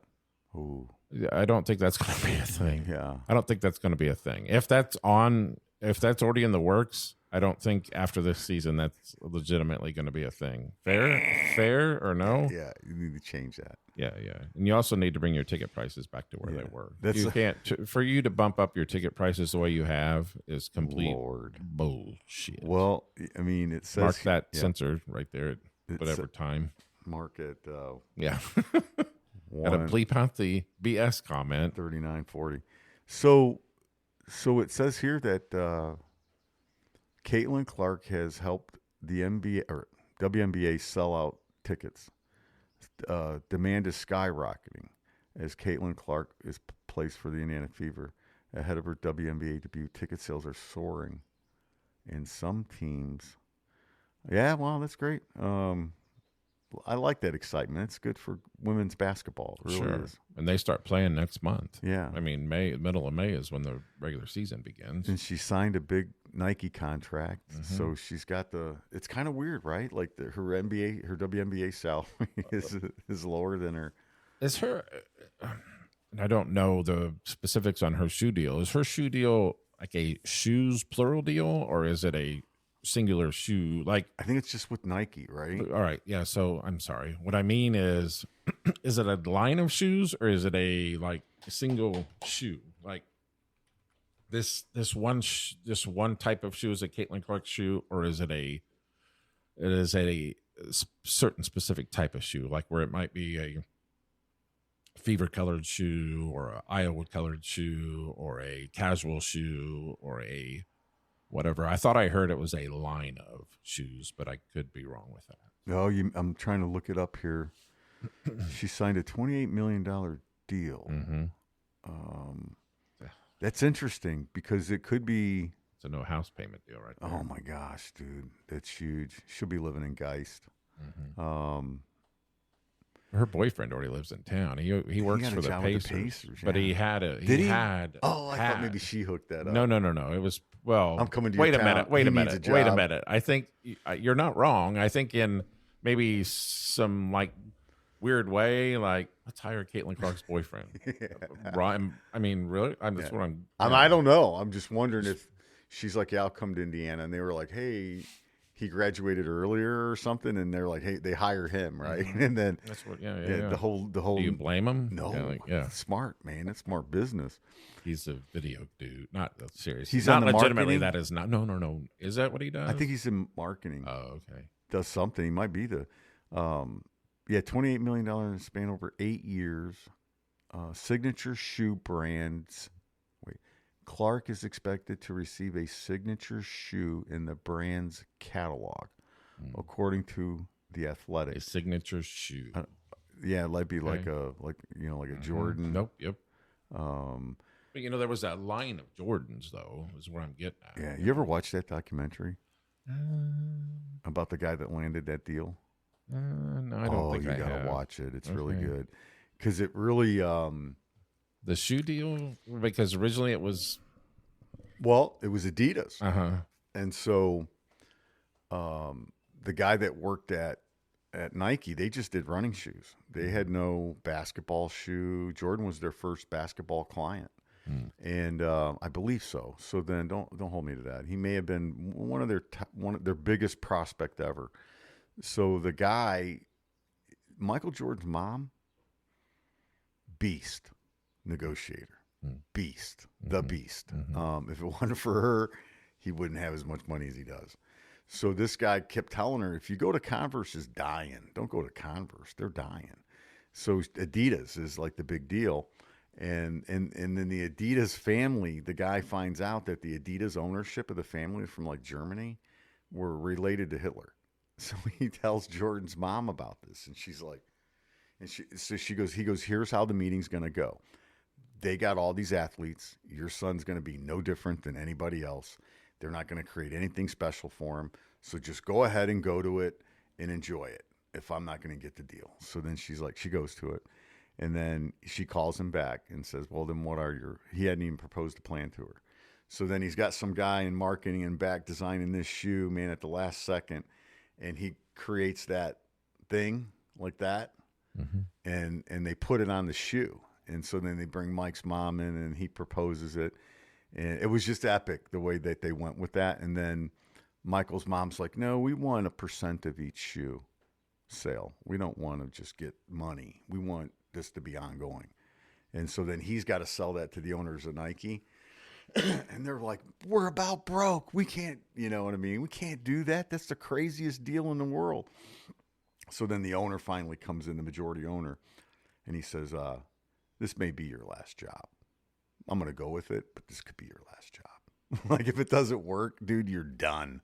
Ooh. I don't think that's going to be a thing. Yeah. I don't think that's going to be a thing. If that's already in the works, I don't think after this season that's legitimately going to be a thing. Fair or no? Yeah. You need to change that. Yeah. And you also need to bring your ticket prices back to where Yeah. they were. That's You can't for you to bump up your ticket prices the way you have is complete Lord. bullshit. Well, I mean, it says Mark that yeah, censor right there at It's- whatever time. Mark at Yeah. Gotta bleep out the BS comment. 39.40. So it says here that Caitlin Clark has helped the NBA or WNBA sell out tickets. Demand is skyrocketing as Caitlin Clark is placed for the Indiana Fever ahead of her WNBA debut. Ticket sales are soaring in some teams. Yeah, well, that's great. I like that excitement. It's good for women's basketball. It really is. And they start playing next month. Yeah. I mean, middle of May is when the regular season begins. And she signed a big Nike contract, so she's got it's kind of weird, right? Like her WNBA salary is lower than her. Is her? I don't know the specifics on her shoe deal. Is her shoe deal like a shoes plural deal, or is it a singular shoe? Like, I think it's just with Nike, right? all right, yeah. So I'm sorry. What I mean is it a line of shoes, or is it a like single shoe? Like this one type of shoe is a Caitlin Clark shoe, or is it a certain specific type of shoe, like where it might be a fever colored shoe or a Iowa colored shoe or a casual shoe or a whatever. I thought I heard it was a line of shoes, but I could be wrong with that. No, I'm trying to look it up here. She signed a $28 million deal. That's interesting because it could be. It's a no house payment deal, right there. Oh my gosh, dude, that's huge. She'll be living in Geist. Her boyfriend already lives in town. He works got a for the job with Pacers, the Pacers, but yeah. he had a. Did he? Had. Oh, I thought maybe she hooked that up. No. It was I'm coming to wait your a town. minute. Wait He a needs minute. a Wait a job. minute. I think you're not wrong. I think in maybe some like weird way, like let's hire Caitlin Clark's boyfriend. I mean, really? That's what I'm. I don't know. I'm just wondering if she's like, yeah, I'll come to Indiana, and they were like, hey, he graduated earlier or something, and they're like, hey, they hire him, right? And then That's what. Yeah. the whole. Do you blame him? No, Yeah. smart man. That's smart business. He's a video dude, not serious. He's not on the legitimately. marketing? That is not. No. Is that what he does? I think he's in marketing. Oh, okay. Does something. He might be the. $28 million span over 8 years. Signature shoe brands. Wait, Clark is expected to receive a signature shoe in the brand's catalog, according to The Athletic. A signature shoe. Yeah, it might be like a Jordan. Nope. Yep. But there was that line of Jordans, though, is what I'm getting at. Yeah, you ever watch that documentary about the guy that landed that deal? No, I don't think I you gotta have. watch it. It's really Okay. good because it really. The shoe deal, because originally it was. Well, it was Adidas, Uh-huh. and so the guy that worked at Nike, they just did running shoes. They had no basketball shoe. Jordan was their first basketball client. And I believe so. So then, don't hold me to that. He may have been one of their biggest prospect ever. So the guy, Michael Jordan's mom, beast negotiator, beast, the beast. If it wasn't for her, he wouldn't have as much money as he does. So this guy kept telling her, if you go to Converse, is dying. Don't go to Converse. They're dying. So Adidas is like the big deal. And then the Adidas family, the guy finds out that the Adidas ownership of the family from like Germany were related to Hitler. So he tells Jordan's mom about this, and she's like, he goes, here's how the meeting's going to go. They got all these athletes. Your son's going to be no different than anybody else. They're not going to create anything special for him. So just go ahead and go to it and enjoy it if I'm not going to get the deal. So then she goes to it. And then she calls him back and says, well, then he hadn't even proposed a plan to her. So then he's got some guy in marketing and back designing this shoe, man, at the last second. And he creates that thing like that. And they put it on the shoe. And so then they bring Mike's mom in and he proposes it. And it was just epic the way that they went with that. And then Michael's mom's like, no, we want 1% of each shoe sale. We don't want to just get money. We want this to be ongoing. And so then he's got to sell that to the owners of Nike. And they're like, we're about broke. We can't, you know what I mean? We can't do that. That's the craziest deal in the world. So then the owner finally comes in, the majority owner, and he says, this may be your last job. I'm going to go with it, but this could be your last job. Like, if it doesn't work, dude, you're done.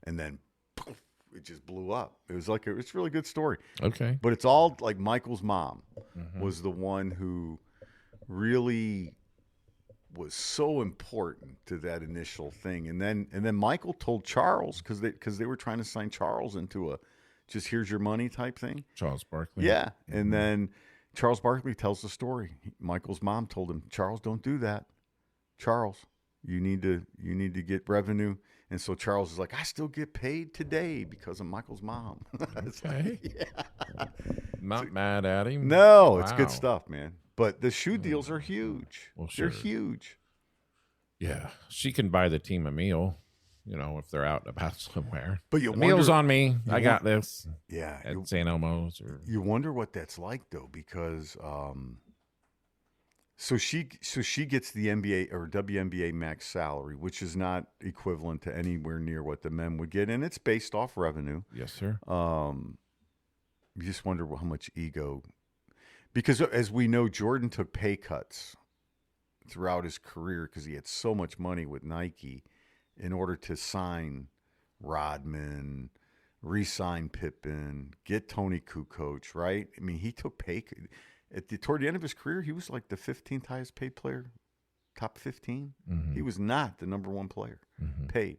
And then poof, it just blew up. It was like, it's a really good story. Okay. But it's all like Michael's mom was the one who really was so important to that initial thing. And then Michael told Charles, because they were trying to sign Charles into a just here's your money type thing. Charles Barkley. Yeah. And then Charles Barkley tells the story. Michael's mom told him, Charles, don't do that. Charles, you need to get revenue. And so Charles is like, I still get paid today because of Michael's mom. Okay. Yeah. Not mad at him. No, it's good Wow. stuff, man. But the shoe deals are huge. Well, They're sure. huge. Yeah. She can buy the team a meal, if they're out and about somewhere. But you The meal's wonder, on me. I got this yeah, at St. Elmo's. you wonder what that's like though, because so she gets the NBA or WNBA max salary, which is not equivalent to anywhere near what the men would get, and it's based off revenue. Yes, sir. You just wonder how much ego, because as we know, Jordan took pay cuts throughout his career because he had so much money with Nike in order to sign Rodman, re-sign Pippen, get Tony Kukoc, right? I mean, he took toward the end of his career, he was like the 15th highest paid player, top 15. Mm-hmm. He was not the number one player paid.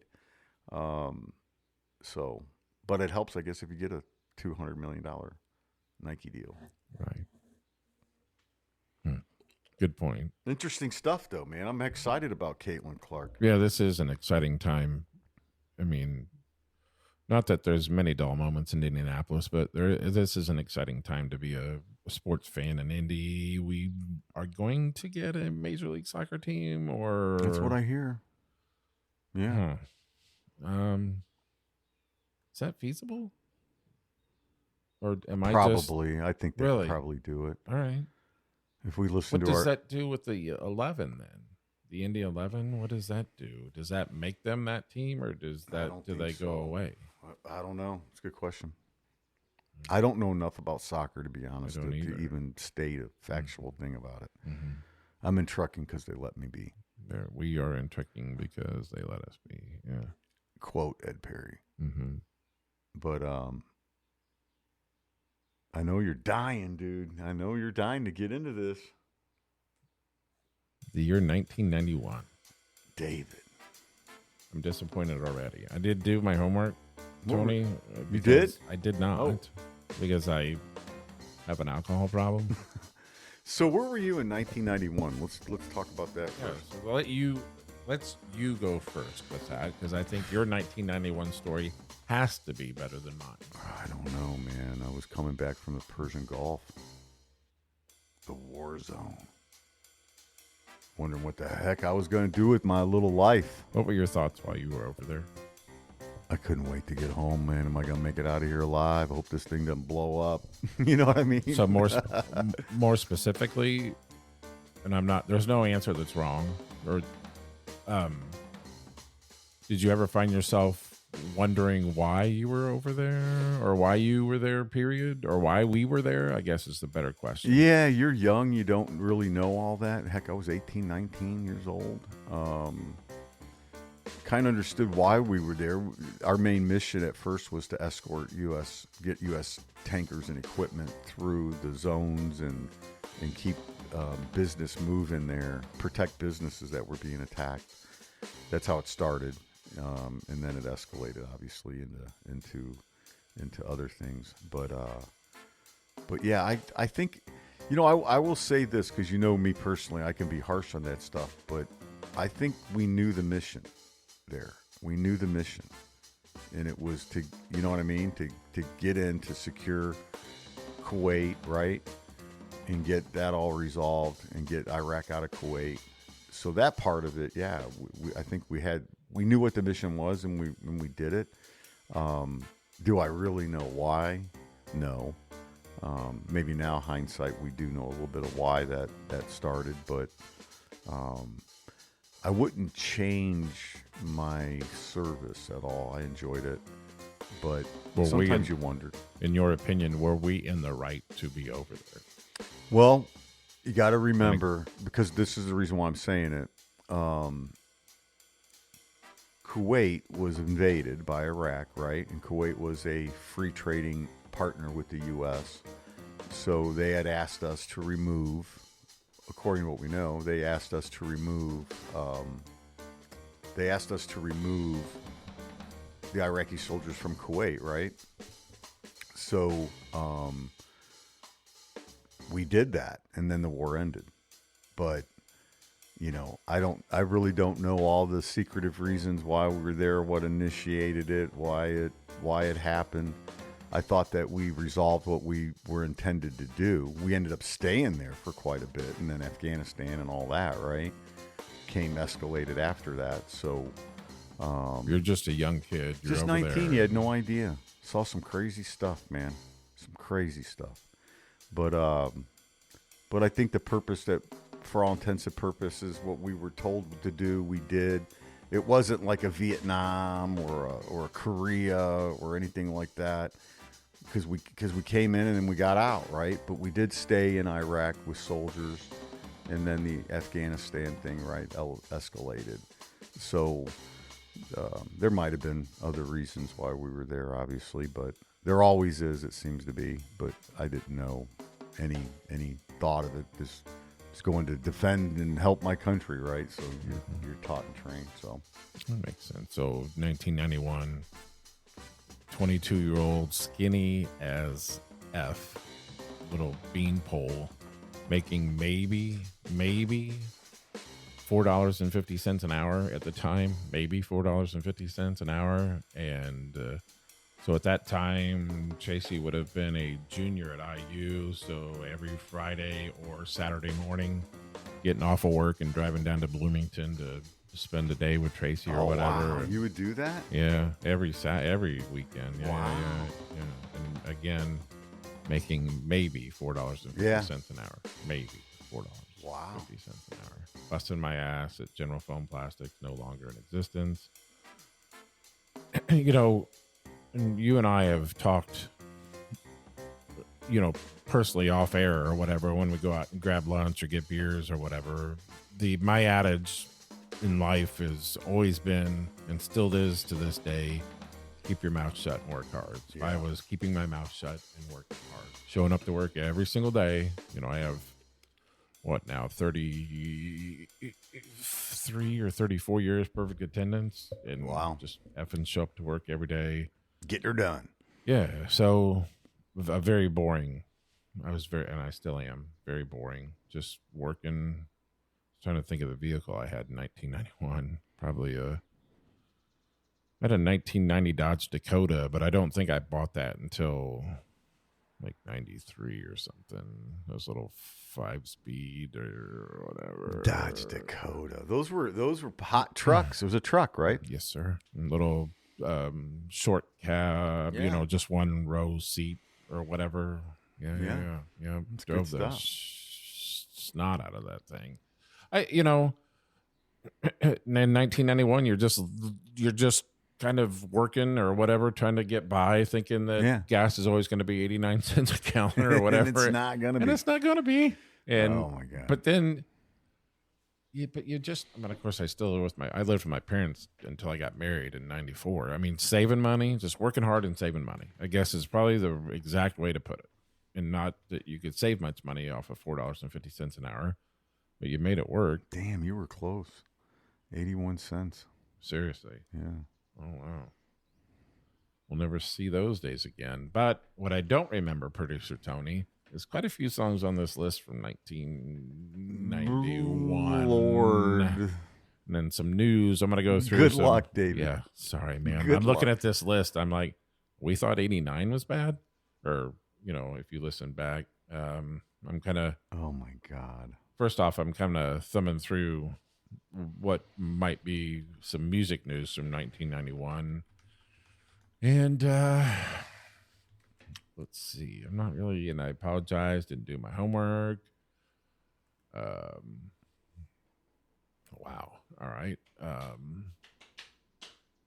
But it helps, I guess, if you get a $200 million Nike deal. Right. Good point. Interesting stuff, though, man. I'm excited about Caitlin Clark. Yeah, this is an exciting time. I mean, not that there's many dull moments in Indianapolis, but this is an exciting time to be a sports fan in Indy. We are going to get a Major League Soccer team, or That's what I hear. Yeah. Is that feasible? Or am Probably. I think they'll Really? probably do it. All right. If we listen What to does our... that do with the 11 then? The Indy 11? What does that do? Does that make them that team, or do don't they think go so. away? I don't know. It's a good question. I don't know enough about soccer, to be honest, don't to either. even state a factual thing about it. Mm-hmm. I'm in trucking because they let me be. We are in trucking because they let us be. Yeah. Quote Ed Perry. Mm-hmm. But I know you're dying, dude. I know you're dying to get into this. The year 1991. David. I'm disappointed already. I did do my homework, Tony. You did? I did not. Oh. Because I have an alcohol problem. So where were you in 1991? Let's talk about that Yeah, first. so let's you go first with that, because I think your 1991 story has to be better than mine. I don't know, man. I was coming back from the Persian Gulf. The war zone. Wondering what the heck I was going to do with my little life. What were your thoughts while you were over there? I couldn't wait to get home, man. Am I going to make it out of here alive? I hope this thing doesn't blow up. You know what I mean? So more specifically, and there's no answer that's wrong. Or, did you ever find yourself wondering why you were over there, or why you were there, period, or why we were there? I guess is the better question. Yeah, you're young. You don't really know all that. Heck, I was 18, 19 years old. Kind of understood why we were there. Our main mission at first was to escort get U.S. tankers and equipment through the zones and keep business moving there, protect businesses that were being attacked. That's how it started, and then it escalated, obviously, into other things. But yeah, I think, I will say this, because you know me personally, I can be harsh on that stuff, but I think we knew the mission there. We knew the mission, and it was to, you know what I mean, to get in, to secure Kuwait, right, and get that all resolved and get Iraq out of Kuwait. So that part of it, yeah, I think we knew what the mission was, and we did it. Do I really know why? No. Maybe now, hindsight, we do know a little bit of why that started, but I wouldn't change my service at all. I enjoyed it, but sometimes you wondered. In your opinion, were we in the right to be over there? Well, you got to remember, because this is the reason why I'm saying it. Kuwait was invaded by Iraq, right? And Kuwait was a free trading partner with the U.S. So they had asked us to remove, according to what we know, they asked us to remove the Iraqi soldiers from Kuwait, right? So we did that, and then the war ended. But I really don't know all the secretive reasons why we were there, what initiated it, why it happened. I thought that we resolved what we were intended to do. We ended up staying there for quite a bit, and then Afghanistan and all that, right? Escalated after that. So you're just a young kid. You're just over 19. there. You had no idea. Saw some crazy stuff, man. Some crazy stuff. But I think the purpose that, for all intents and purposes, what we were told to do, we did. It wasn't like a Vietnam or a Korea or anything like that, because we came in and then we got out, right? But we did stay in Iraq with soldiers, and then the Afghanistan thing, right, escalated. So there might have been other reasons why we were there, obviously, but there always is, it seems to be. But I didn't know any thought of it. This is going to defend and help my country, right? So you're taught and trained. So that makes sense. So 1991, 22-year-old, skinny as F, little beanpole, making maybe $4.50 an hour at the time, maybe $4.50 an hour. And so at that time, Chasey would have been a junior at IU. So every Friday or Saturday morning, getting off of work and driving down to Bloomington to spend a day with Tracy or whatever. Wow. You would do that? Yeah, every weekend. Yeah, Wow. yeah. And again, making maybe $4.50 an hour. Maybe $4.50 an hour. Busting my ass at General Foam Plastics, no longer in existence. And you and I have talked, personally off air or whatever, when we go out and grab lunch or get beers or whatever. My adage in life has always been, and still is to this day, keep your mouth shut and work hard. So I was keeping my mouth shut and working hard, showing up to work every single day. I have 33 or 34 years perfect attendance, and just effing show up to work every day. Get her done. Yeah. So a very boring. And I still am very boring. Just working. Trying to think of the vehicle I had in 1991. Probably I had a 1990 Dodge Dakota, but I don't think I bought that until like 93 or something. Those little 5-speed or whatever. Dodge Dakota. Those were hot trucks. It was a truck, right? Yes, sir. And little short cab, just one row seat or whatever. Yeah. Drove the snot out of that thing. In 1991, you're just kind of working or whatever, trying to get by, thinking that gas is always going to be 89 cents a gallon or whatever. And it's not going to be. And it's not going to be. And, oh my God. But then, of course, I lived with my parents until I got married in 94. I mean, saving money, just working hard and saving money, I guess is probably the exact way to put it. And not that you could save much money off of $4.50 an hour, but you made it work. Damn, you were close. 81 cents. Seriously. Yeah. Oh, wow. We'll never see those days again. But what I don't remember, Producer Tony, is quite a few songs on this list from 1991. Lord. And then some news. I'm going to go through. Good luck, David. Yeah. Sorry, man. Good I'm looking luck. at this list. I'm like, we thought 89 was bad? Or, if you listen back, I'm kind of. Oh, my God. First off, I'm kind of thumbing through what might be some music news from 1991. And let's see. I'm not really, and I apologize, didn't do my homework. Wow. All right.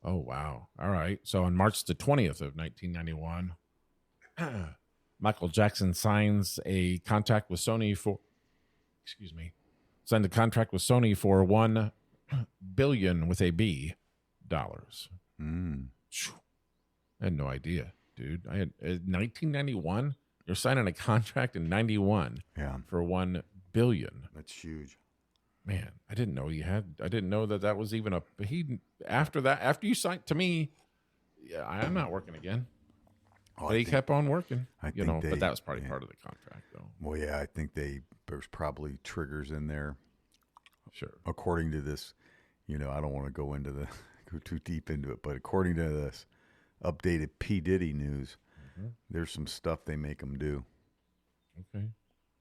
Oh, wow. All right. So on March the 20th of 1991, Michael Jackson signs a contract with Sony for, signed a contract with Sony for $1 billion with a B dollars. I had no idea, dude. I had 1991. You're signing a contract in 91 for $1 billion. That's huge. Man, I didn't know I didn't know that was even after you signed, to me, I'm not working again. But he kept on working, but that was probably yeah. part of the contract, though. Well, yeah, I think there's probably triggers in there. Sure. According to this, I don't want to go too deep into it, but according to this updated P. Diddy news, there's some stuff they make him do. Okay.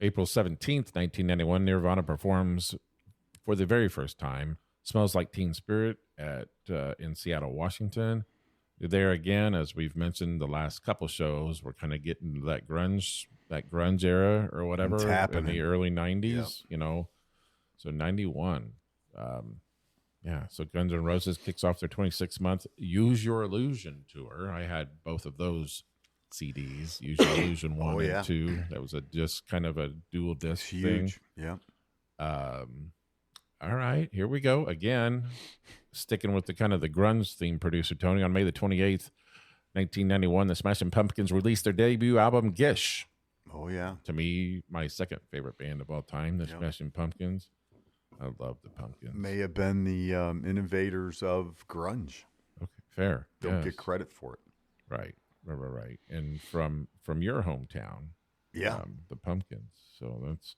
April 17th, 1991, Nirvana performs for the very first time Smells Like Teen Spirit in Seattle, Washington. There again, as we've mentioned the last couple shows, we're kind of getting to that grunge era or whatever in the early 90s, So 91. So Guns N' Roses kicks off their 26th month Use Your Illusion tour. I had both of those CDs, Use Your Illusion 1 and 2. That was just kind of a dual disc thing. Yeah. All right, here we go again. Sticking with the kind of the grunge theme, producer Tony. On May the 28th, 1991, the Smashing Pumpkins released their debut album, Gish. Oh, yeah. To me, my second favorite band of all time, the Smashing Pumpkins. I love the Pumpkins. May have been the innovators of grunge. Okay, fair. Don't get credit for it. Right. And from your hometown, the Pumpkins. So that's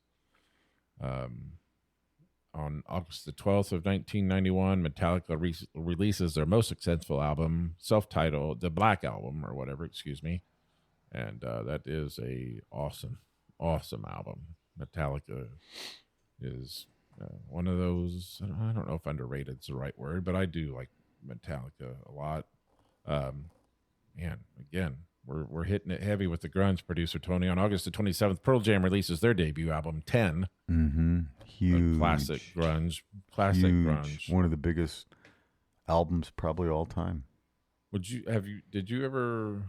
on August the 12th of 1991, Metallica releases their most successful album, self-titled, the Black Album or whatever, excuse me. And that is a awesome album. Metallica is one of those, I don't know if underrated is the right word, but I do like Metallica a lot. Again, we're hitting it heavy with the grunge, producer Tony. On August the 27th, Pearl Jam releases their debut album, 10. Mm-hmm. Huge. Classic grunge. One of the biggest albums probably all time. Did you ever,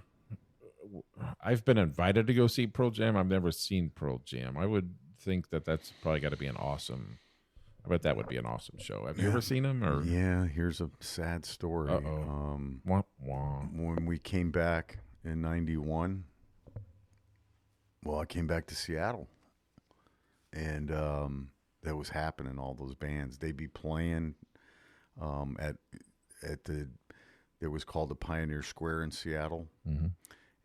I've been invited to go see Pearl Jam. I've never seen Pearl Jam. I would think that's probably got to be I bet that would be an awesome show. Have you ever seen them? Or? Yeah, here's a sad story. Wah, wah. When we came back in 91, I came back to Seattle. And that was happening, all those bands. They'd be playing at it was called the Pioneer Square in Seattle. Mm-hmm.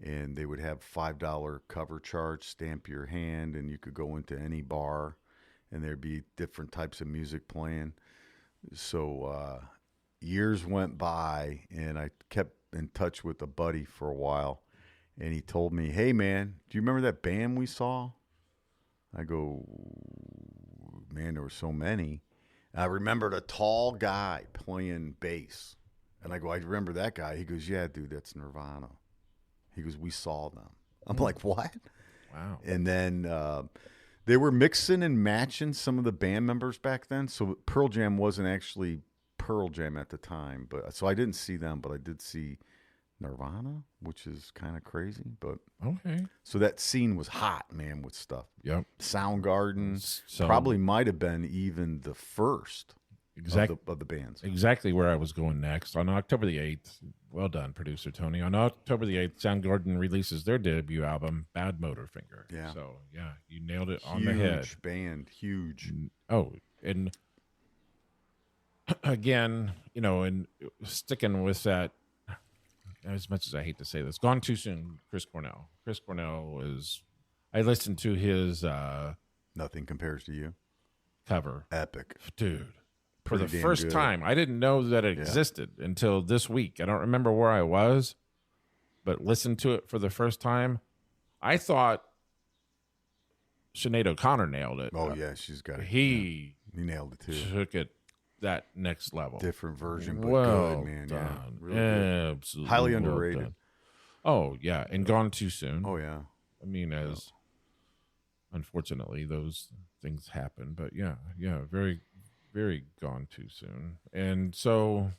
And they would have $5 cover charge, stamp your hand, and you could go into any bar, and there'd be different types of music playing. So years went by, and I kept in touch with a buddy for a while, and he told me, "Hey, man, do you remember that band we saw?" I go, "Man, there were so many." And I remembered a tall guy playing bass, and I go, "I remember that guy." He goes, "Yeah, dude, that's Nirvana." He goes, "We saw them." I'm like, "What?" Wow. And then they were mixing and matching some of the band members back then. So Pearl Jam wasn't actually Pearl Jam at the time. So I didn't see them, but I did see Nirvana, which is kind of crazy. But okay. So that scene was hot, man, with stuff. Yep. Soundgarden probably might have been even the first of the bands. Exactly where I was going next. On October the 8th, well done, producer Tony. On October the 8th, Soundgarden releases their debut album, Bad Motorfinger. Yeah. So, yeah, you nailed it on the head. Huge band, huge. Oh, and again, and sticking with that, as much as I hate to say this, Gone Too Soon, Chris Cornell. Chris Cornell I listened to his Nothing Compares to You cover. Epic. Dude. For the Pretty damn first good. time. I didn't know that it existed until this week. I don't remember where I was, but listened to it for the first time. I thought Sinead O'Connor nailed it. Oh, yeah, she's got it. He nailed it, too. took it that next level. Different version, but well good, man. done. Yeah, really good. Absolutely. Highly well underrated. done. Oh, yeah, and Gone Too Soon. Oh, yeah. I mean, unfortunately, those things happen. But, yeah, very, very Gone Too Soon. And so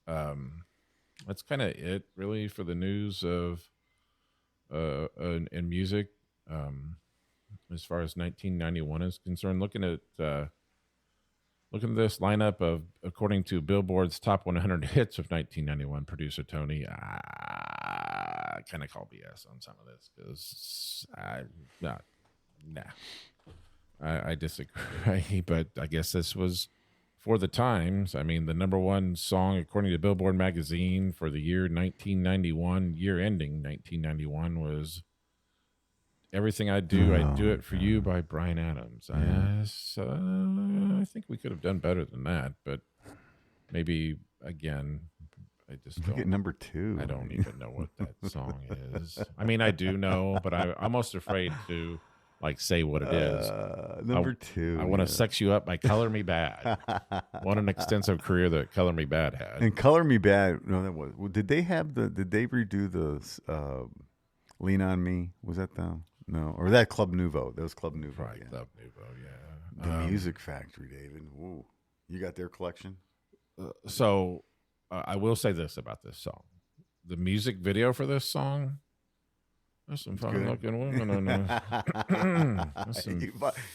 that's kind of it, really, for the news of in music as far as 1991 is concerned. Looking at this lineup of, according to Billboard's top 100 hits of 1991, producer Tony, I kind of call BS on some of this because I disagree. But I guess this was for the times, I mean, the number one song, according to Billboard magazine for the year 1991, year ending 1991, was Everything I Do, I Do It For You by Bryan Adams. I think we could have done better than that, but maybe, again, I just Look don't. at number 2. I don't even know what that song is. I mean, I do know, but I'm almost afraid to like say what it is. Number 2. I want to sex you up by Color Me Bad. What an extensive career that Color Me Bad had. And Color Me Bad. No, that was. Did they redo the Lean on Me? Was that the no? Or was that Club Nouveau? That was Club Nouveau. Right, yeah. Club Nouveau. Yeah. The Music Factory, David. Woo. You got their collection? So I will say this about this song: the music video for this song. There's some fine looking women in there.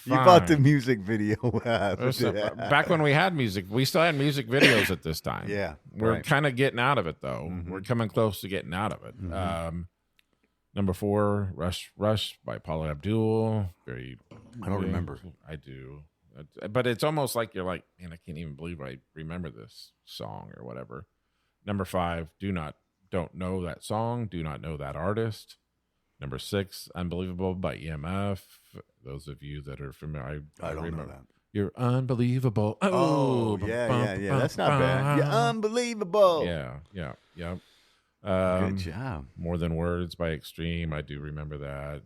You bought the music video. Back when we had music, we still had music videos at this time. Yeah. We're kind of getting out of it, though. Mm-hmm. We're coming close to getting out of it. Mm-hmm. Number 4, Rush by Paula Abdul. I don't remember. I do. But it's almost like you're like, man, I can't even believe I remember this song or whatever. Number 5, don't know that song. Do not know that artist. Number 6, Unbelievable by EMF. Those of you that are familiar, I don't know that. You're unbelievable. Yeah. That's not bad. You're unbelievable. Yeah. Good job. More Than Words by Extreme. I do remember that.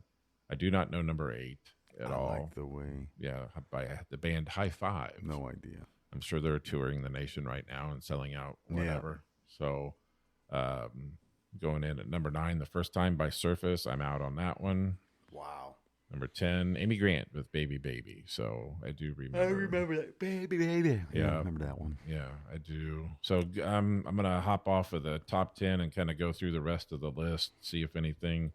I do not know number 8 at all. I like the way. Yeah, by the band High Five. No idea. I'm sure they're touring the nation right now and selling out whatever. Yeah. So, going in at number 9, The First Time by Surface. I'm out on that one. Wow. Number 10, Amy Grant with Baby Baby. So I do remember. I remember that. Baby Baby. Yeah. I remember that one. Yeah, I do. So I'm going to hop off of the top 10 and kind of go through the rest of the list, see if anything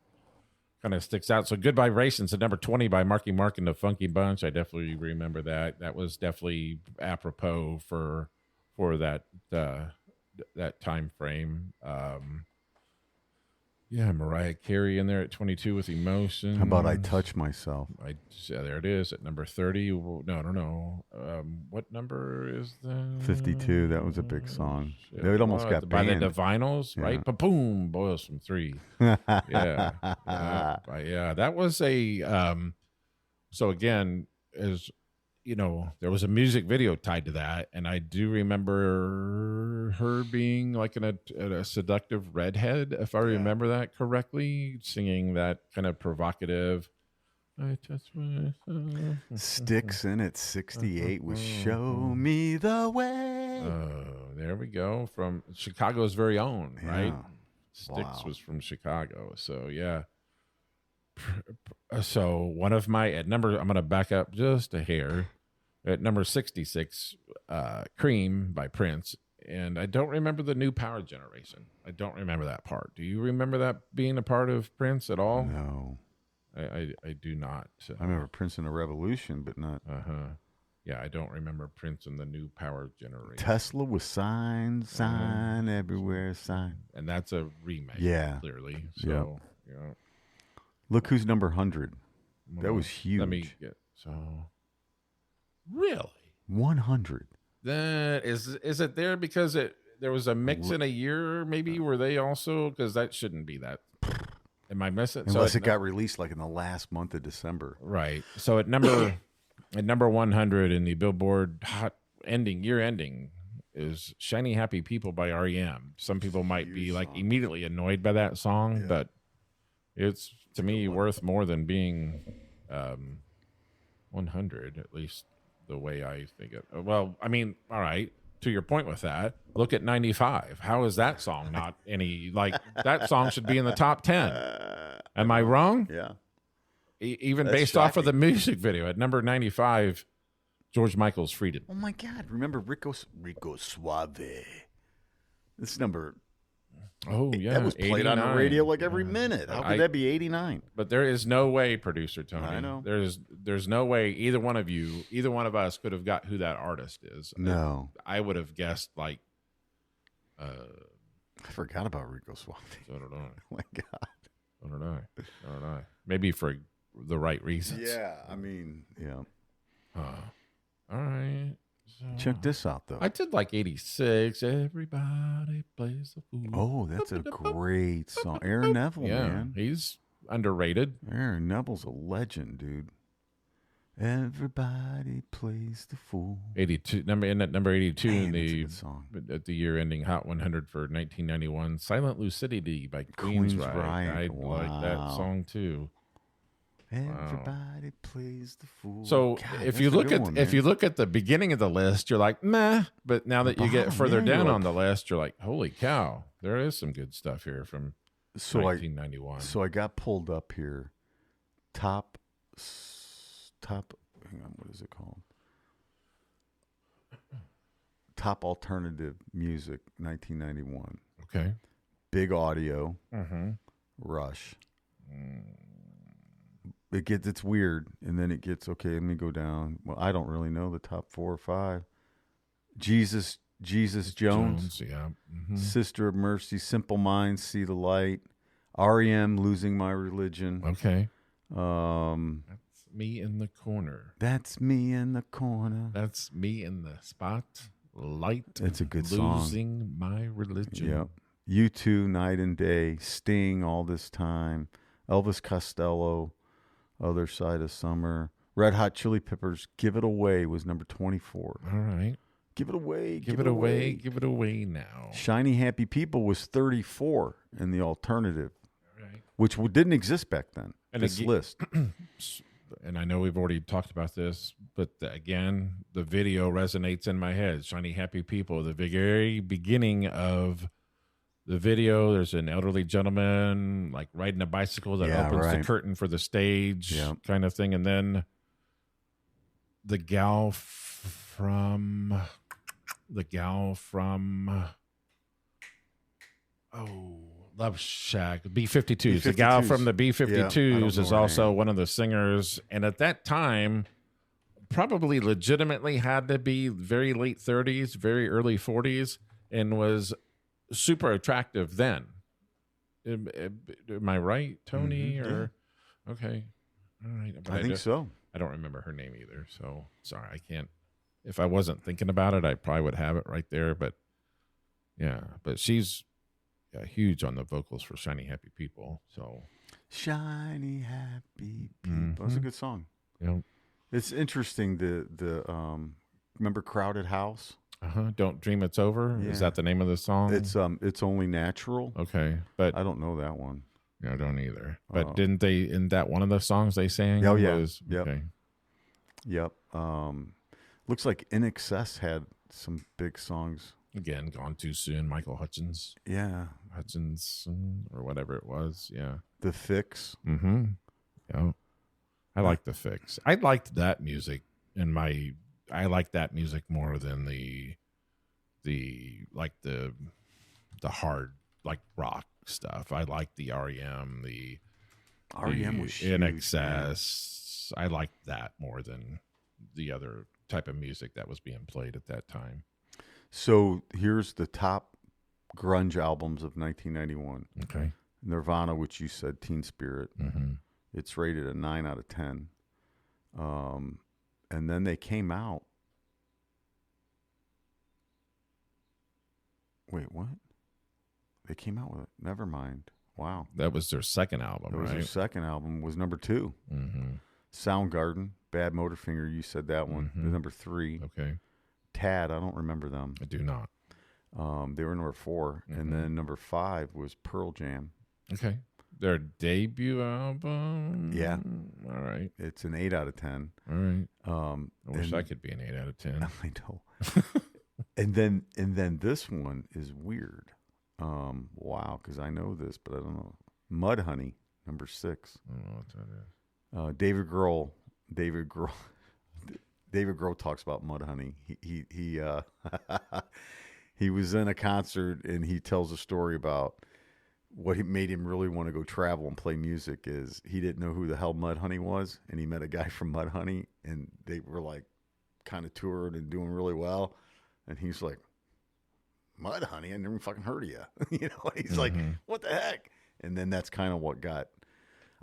kind of sticks out. So Good Vibrations at number 20 by Marky Mark and the Funky Bunch. I definitely remember that. That was definitely apropos for that time frame. Yeah, Mariah Carey in there at 22 with Emotion. How about I Touch Myself? There it is at number 30. No. What number is that? 52. That was a big song. It almost got by banned. the Divinyls, right? Ba-boom, Boils from 3. Yeah. That was a so again, as you know, there was a music video tied to that, and I do remember her being like a seductive redhead, if I remember that correctly, singing that kind of provocative. I touch myself. Sticks in at 68 with Show Me the Way. There we go. From Chicago's very own, right? Sticks Wow. was from Chicago. So, yeah. So, one of my, I'm going to back up just a hair. At number 66, Cream by Prince. And I don't remember the New Power Generation. I don't remember that part. Do you remember that being a part of Prince at all? No. I do not. I remember Prince and the Revolution, but not. Yeah, I don't remember Prince and the New Power Generation. Tesla was sign everywhere, sign. And that's a remake, clearly. So, yeah. Look who's number 100. That was huge. Let me get, really? 100. Then is it there because there was a mix in a year maybe were they also, because that shouldn't be that. Am I missing? Unless it got released like in the last month of December. Right. So at number 100 in the Billboard year ending is Shiny Happy People by R.E.M. Some people might be like immediately annoyed by that song, but it's to me worth more than being 100, at least the way I think it. Well, I mean, all right. To your point with that, look at 95. How is that song not any, like, that song should be in the top 10. Am I wrong? Yeah. Even based off of the music video. At number 95, George Michael's Freedom. Oh, my God. Remember Rico Suave? This number. Oh, yeah. That was played 89. on the radio like every minute. How could that be 89? But there is no way, producer Tony. I know. There's no way either one of us could have got who that artist is. No. I would have guessed like. I forgot about Rico Suave. I don't know. Oh, my God. I don't know. Maybe for the right reasons. Yeah. I mean, yeah. All right. Check this out, though. I did like 86. Everybody plays the fool. Oh, that's a great song. Aaron Neville, man. He's underrated. Aaron Neville's a legend, dude. Everybody plays the fool. 82 number 82 Man, in that's a the good song. at the year-ending Hot 100 for 1991. Silent Lucidity by Queensryche. I like that song too. Everybody plays the fool. So God, if that's you a look good at one, if man. you look at the beginning of the list, you're like meh. But now that you get further yeah, down you're on the list, you're like, holy cow, there is some good stuff here from 1991. So I got pulled up here. Top. Hang on, what is it called? Top alternative music, 1991. Okay. Big Audio. Mm-hmm. Rush. It's weird, and then it gets okay. Let me go down. Well, I don't really know the top 4 or 5. Jesus Jones. Yeah. Mm-hmm. Sister of Mercy, Simple Minds, See the Light, REM, Losing My Religion. Okay. That's Me in the corner. That's me in the corner. That's me in the spotlight. It's a good song. Losing my religion. Yep. U2, Night and Day, Sting, All This Time, Elvis Costello, Other Side of Summer, Red Hot Chili Peppers, Give It Away was number 24. All right. Give it away. Give it away. Give it away now. Shiny Happy People was 34 in the alternative, Right. which didn't exist back then. And this again- list. And I know we've already talked about this, but again, the video resonates in my head. Shiny Happy People, the very beginning of the video, there's an elderly gentleman like riding a bicycle that opens the curtain for the stage kind of thing. And then the gal from Love Shack, B-52s. The gal from the B-52s is also one of the singers. And at that time, probably legitimately had to be very late 30s, very early 40s, and was super attractive then. Am I right, Tony? Mm-hmm. Or okay. All right. But I think so. I don't remember her name either. So sorry, I can't. If I wasn't thinking about it, I probably would have it right there. But yeah, but she's huge on the vocals for Shiny Happy People. So Shiny Happy People. That's a good song. Yeah. It's interesting. The remember Crowded House? Don't Dream It's Over. Yeah. Is that the name of the song? It's Only Natural. Okay, but I don't know that one. I don't either. But didn't they in that one of the songs they sang? Oh yeah. Yep. Okay. Yep. Looks like In Excess had some big songs. Again, Gone Too Soon. Michael Hutchins. Yeah. Hutchinson or whatever it was. Yeah. The Fix. Mm-hmm. Yeah. I like The Fix. I liked that music I like that music more than the hard like rock stuff. I like the REM, REM was huge, In Excess. Man. I like that more than the other type of music that was being played at that time. So here's the top grunge albums of 1991. Okay. Nirvana, which you said Teen Spirit. Mm-hmm. It's rated a 9 out of 10. And then they came out. Wait, what? They came out with it. Never mind. Wow. That was their second album, That was right? their second album. Was number 2. Mm-hmm. Soundgarden, Bad Motorfinger. You said that one. Mm-hmm. They're number 3. Okay. Tad, I don't remember them. I do not. They were number 4. Mm-hmm. And then number 5 was Pearl Jam. Okay. Their debut album? Yeah. All right. It's an 8 out of 10. All right. I wish I could be an 8 out of 10. I know. and then this one is weird. Wow, because I know this, but I don't know. Mudhoney, number 6. I don't know what that is. David Grohl. David Grohl talks about Mudhoney. He was in a concert and he tells a story about what made him really want to go travel and play music is he didn't know who the hell Mudhoney was, and he met a guy from Mudhoney, and they were like kind of toured and doing really well, and he's like, Mudhoney, I never fucking heard of you. He's like, what the heck? And then that's kind of what got,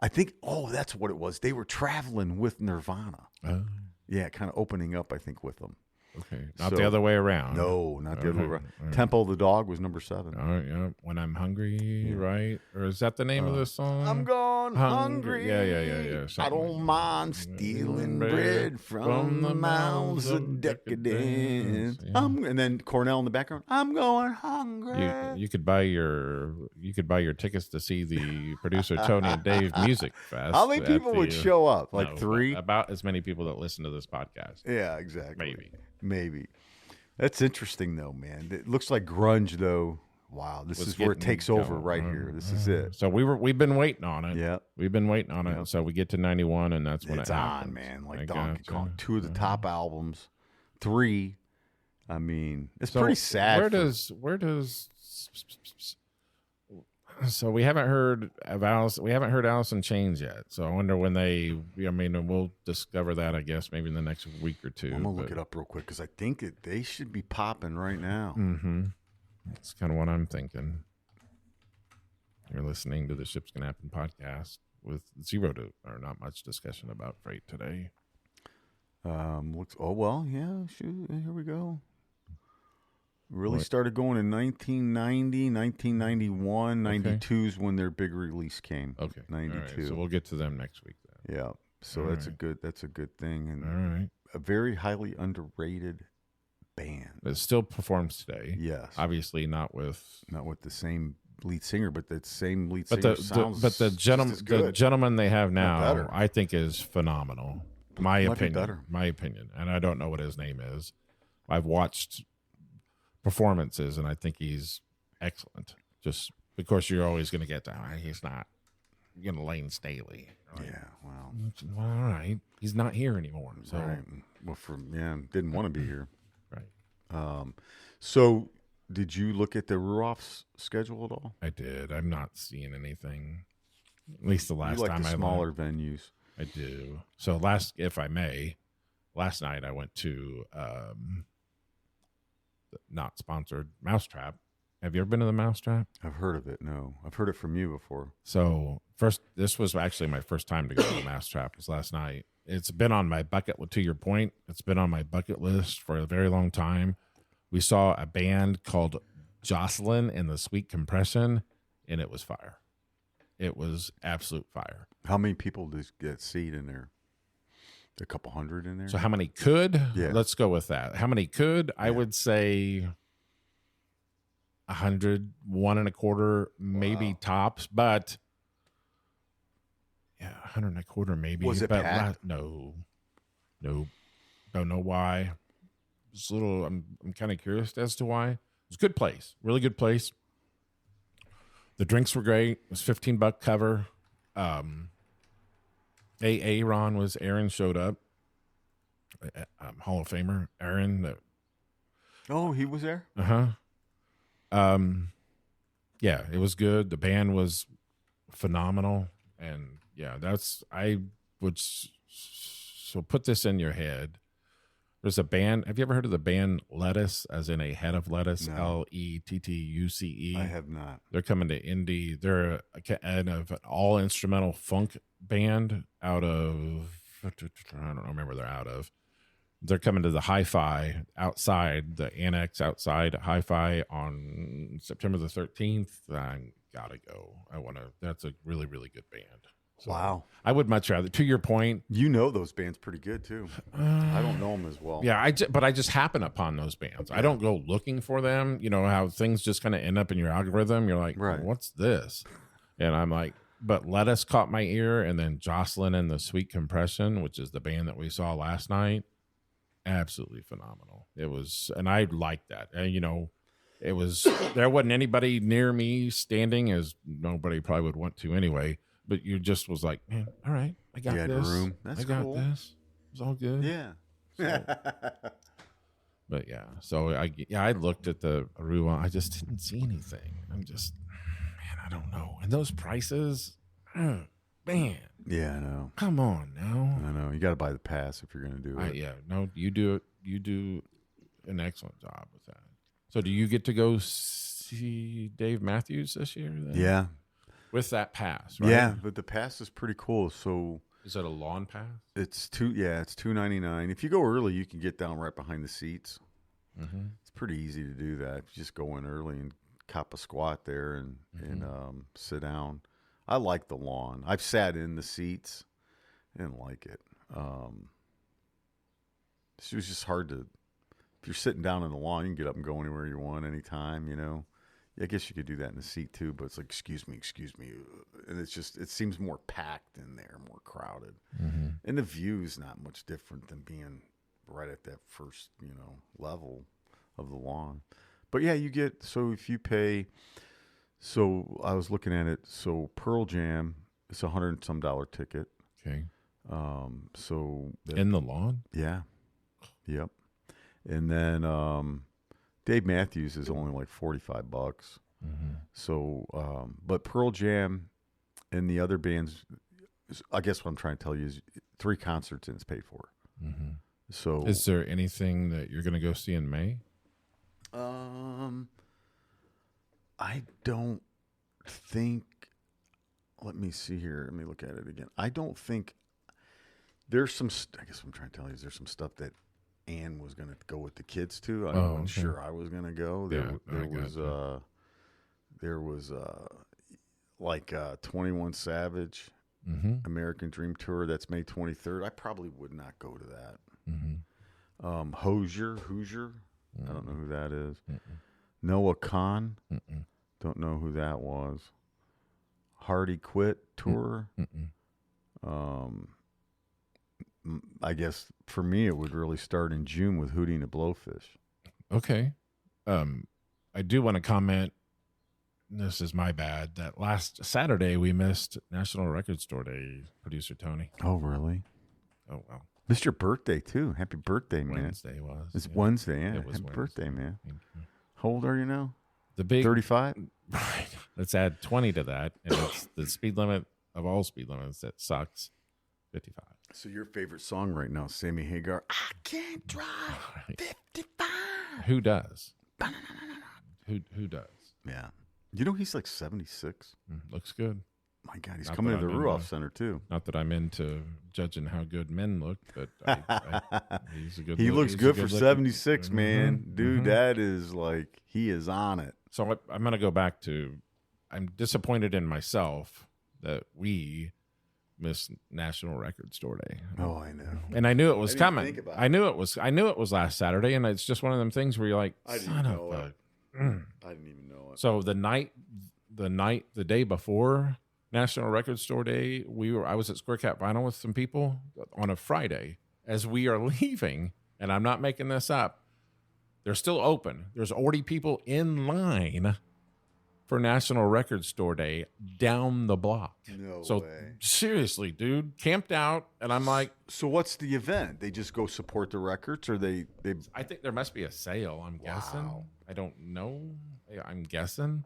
I think, that's what it was. They were traveling with Nirvana. Oh. Yeah, kind of opening up, I think, with them. Okay. Not the other way around. No, not the other way around. Tempo of the Dog was number 7. All right, yeah. When I'm Hungry, right? Or is that the name of the song? I'm gone hungry. Yeah. I don't mind stealing bread from the mouths of decadence. Yeah. And then Cornell in the background. I'm going hungry. You could buy your tickets to see the producer Tony and Dave Music Fest. How many people would show up? Like no, 3? About as many people that listen to this podcast. Yeah, exactly. Maybe. That's interesting, though, man. It looks like grunge, though. Wow, this is where it takes over right here. This is it. So we've been waiting on it. Yeah, we've been waiting on it. So we get to 91, and that's when it's it on, happens. man. Like Donkey Kong, 2 of the top albums, 3. I mean, it's pretty sad. Where does? So we haven't heard of Alice. We haven't heard Alice in Chains yet. So I wonder when they. I mean, we'll discover that. I guess maybe in the next week or 2. I'm gonna look it up real quick because I think they should be popping right now. Mm-hmm. That's kind of what I'm thinking. You're listening to the Ships Gonna Happen podcast with not much discussion about freight today. Shoot, here we go. Really started going in 1990, 1991, 92 is when their big release came. Okay, 92. Right. So we'll get to them next week then. Yeah. So that's a good thing, and all right, a very highly underrated band. It still performs today. Yes, obviously not with the same lead singer, but the same lead singer sounds. But the gentleman they have now, I think, is phenomenal. My opinion, and I don't know what his name is. I've watched performances, and I think he's excellent. Just because you're always going to get that, he's not, Lane Staley. Right? Yeah, well, all right, he's not here anymore. So, right. Well, didn't want to be here. Right. So, did you look at the Ruoff's schedule at all? I did. I'm not seeing anything. At least the last time the I smaller venues. I do. So last night I went to not sponsored Mousetrap. Have you ever been to the Mousetrap? I've heard of it. No, I've heard it from you before. So this was actually my first time to go to the Mousetrap. Was last night. It's been on my bucket. To your point, it's been on my bucket list for a very long time. We saw a band called Jocelyn and the Sweet Compression, and it was fire. It was absolute fire. How many people does get seat in there? A couple hundred in there? So how many could? Yeah. Let's go with that. How many could? Yeah. I would say 100, 1.25, maybe tops, but 1.25 maybe. Was it packed? No. Don't know why. It's a little. I'm kind of curious as to why. It's a good place, really good place. The drinks were great. It was $15 cover. Aaron showed up. Hall of Famer Aaron. Oh, he was there? Yeah, it was good. The band was phenomenal. And so put this in your head. There's a band. Have you ever heard of the band Lettuce, as in a head of lettuce? No. Lettuce. I have not. They're coming to Indy. They're an all instrumental funk band out of, I don't remember where they're out of. They're coming to the Hi-Fi outside, the Annex outside Hi-Fi on September the 13th. I gotta go. That's a really, really good band. So wow. I would much rather, to your point. You know those bands pretty good, too. I don't know them as well. Yeah, but I just happen upon those bands. I don't go looking for them. You know how things just kind of end up in your algorithm. You're like, right. What's this? And I'm like, but Lettuce caught my ear, and then Jocelyn and the Sweet Compression, which is the band that we saw last night, absolutely phenomenal. It was, and I liked that. And, it was, there wasn't anybody near me standing, as nobody probably would want to anyway. But you just was like, man, all right, I got this. Room. That's I got cool. This. It was all good. Yeah. But yeah, so I looked at the Aruba. I just didn't see anything. I'm just, man, I don't know. And those prices, man. Yeah, I know. Come on now. I know. You got to buy the pass if you're going to do it. Yeah, no, you do it. You do an excellent job with that. So do you get to go see Dave Matthews this year? Then? Yeah. With that pass, right? Yeah, but the pass is pretty cool. So Is that a lawn pass? It's $2.99. If you go early, you can get down right behind the seats. Mm-hmm. It's pretty easy to do that. You just go in early and cop a squat there and sit down. I like the lawn. I've sat in the seats. I didn't like it. It was just hard to. If you're sitting down in the lawn, you can get up and go anywhere you want, anytime. I guess you could do that in the seat too, but it's like, excuse me, and it seems more packed in there, more crowded, and the view's not much different than being right at that first, level of the lawn. But yeah, if you pay. So I was looking at it. So Pearl Jam, it's $100 and some ticket. Okay. In the lawn? Yeah. Yep. And then Dave Matthews is only like $45. So, but Pearl Jam and the other bands, I guess what I'm trying to tell you is 3 concerts and it's paid for. So, is there anything that you're going to go see in May? I don't think. Let me see here. Let me look at it again. I don't think there's some. I guess what I'm trying to tell you is there's some stuff that Ann was going to go with the kids to. I wasn't sure I was going to go. There was like 21 Savage American Dream Tour. That's May 23rd. I probably would not go to that. Hoosier. I don't know who that is. Noah Khan. Don't know who that was. Hardy Quit Tour. I guess for me it would really start in June with Hootie and the Blowfish. Okay. I do want to comment, this is my bad, that last Saturday we missed National Record Store Day, producer Tony. Oh, really? Oh, well. Missed your birthday, too. Happy birthday, man. Wednesday was. It's Wednesday, yeah. It was Happy Wednesday. birthday, man. Thank you. How old are you now? The big 35? Right. Let's add 20 to that. And it's the speed limit of all speed limits that sucks, 55. So your favorite song right now, Sammy Hagar, I can't drive 55. Who does? Who does? Yeah. He's like 76. Looks good. My God, he's Not coming that to the I'm Ruoff into- Center, too. Not that I'm into judging how good men look, but he's a good. He looks he's a good for looking- 76, man. Dude, mhm. that is like, he is on it. So I'm going to go back to, I'm disappointed in myself that we missed National Record Store Day. Oh, I know. And I knew it was I didn't coming. think about it. I knew it was last Saturday, and it's just one of them things where you're like, I didn't son of know a. it. I didn't even know it. So the day before National Record Store Day, I was at Square Cap Vinyl with some people on a Friday. As we are leaving, and I'm not making this up, they're still open. There's already people in line for National Record Store Day down the block. No way. Seriously, dude, camped out, and I'm like, So what's the event? They just go support the records, or they I think there must be a sale. I'm guessing. Wow. I don't know. I'm guessing.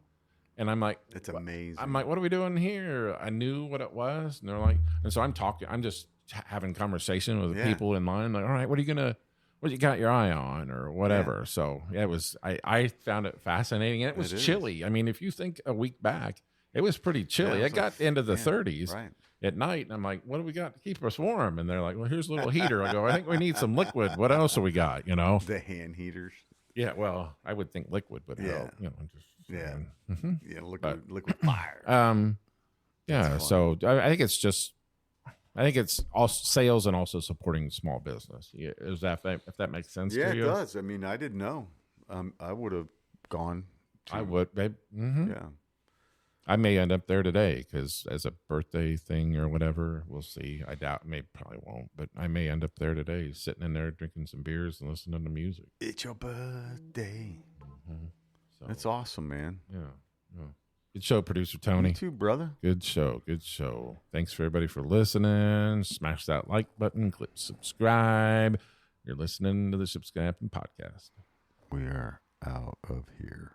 And I'm like, it's amazing. I'm like, what are we doing here? I knew what it was, and they're like, and so I'm just having conversation with people in line. Like, all right, what you got your eye on, or whatever. So yeah, it was. I found it fascinating, and it was chilly. I mean, if you think a week back, it was pretty chilly. It got into the 30s at night, and I'm like, what do we got to keep us warm? And they're like, well, here's a little heater. I go, I think we need some liquid. What else have we got? The hand heaters. Yeah, well, I would think liquid would help. Liquid fire. Yeah. So I think it's all sales and also supporting small business. Yeah, if that makes sense to you? Yeah, it does. I mean, I didn't know. I would have gone. I would, babe. Mm-hmm. Yeah. I may end up there today because as a birthday thing or whatever, we'll see. I doubt, probably won't, but I may end up there today, sitting in there drinking some beers and listening to music. It's your birthday. Mm-hmm. So, that's awesome, man. Yeah. Good show, producer Tony. You too, brother. Good show. Thanks for everybody for listening. Smash that like button, click subscribe. You're listening to the Ships Gonna Happen podcast. We are out of here.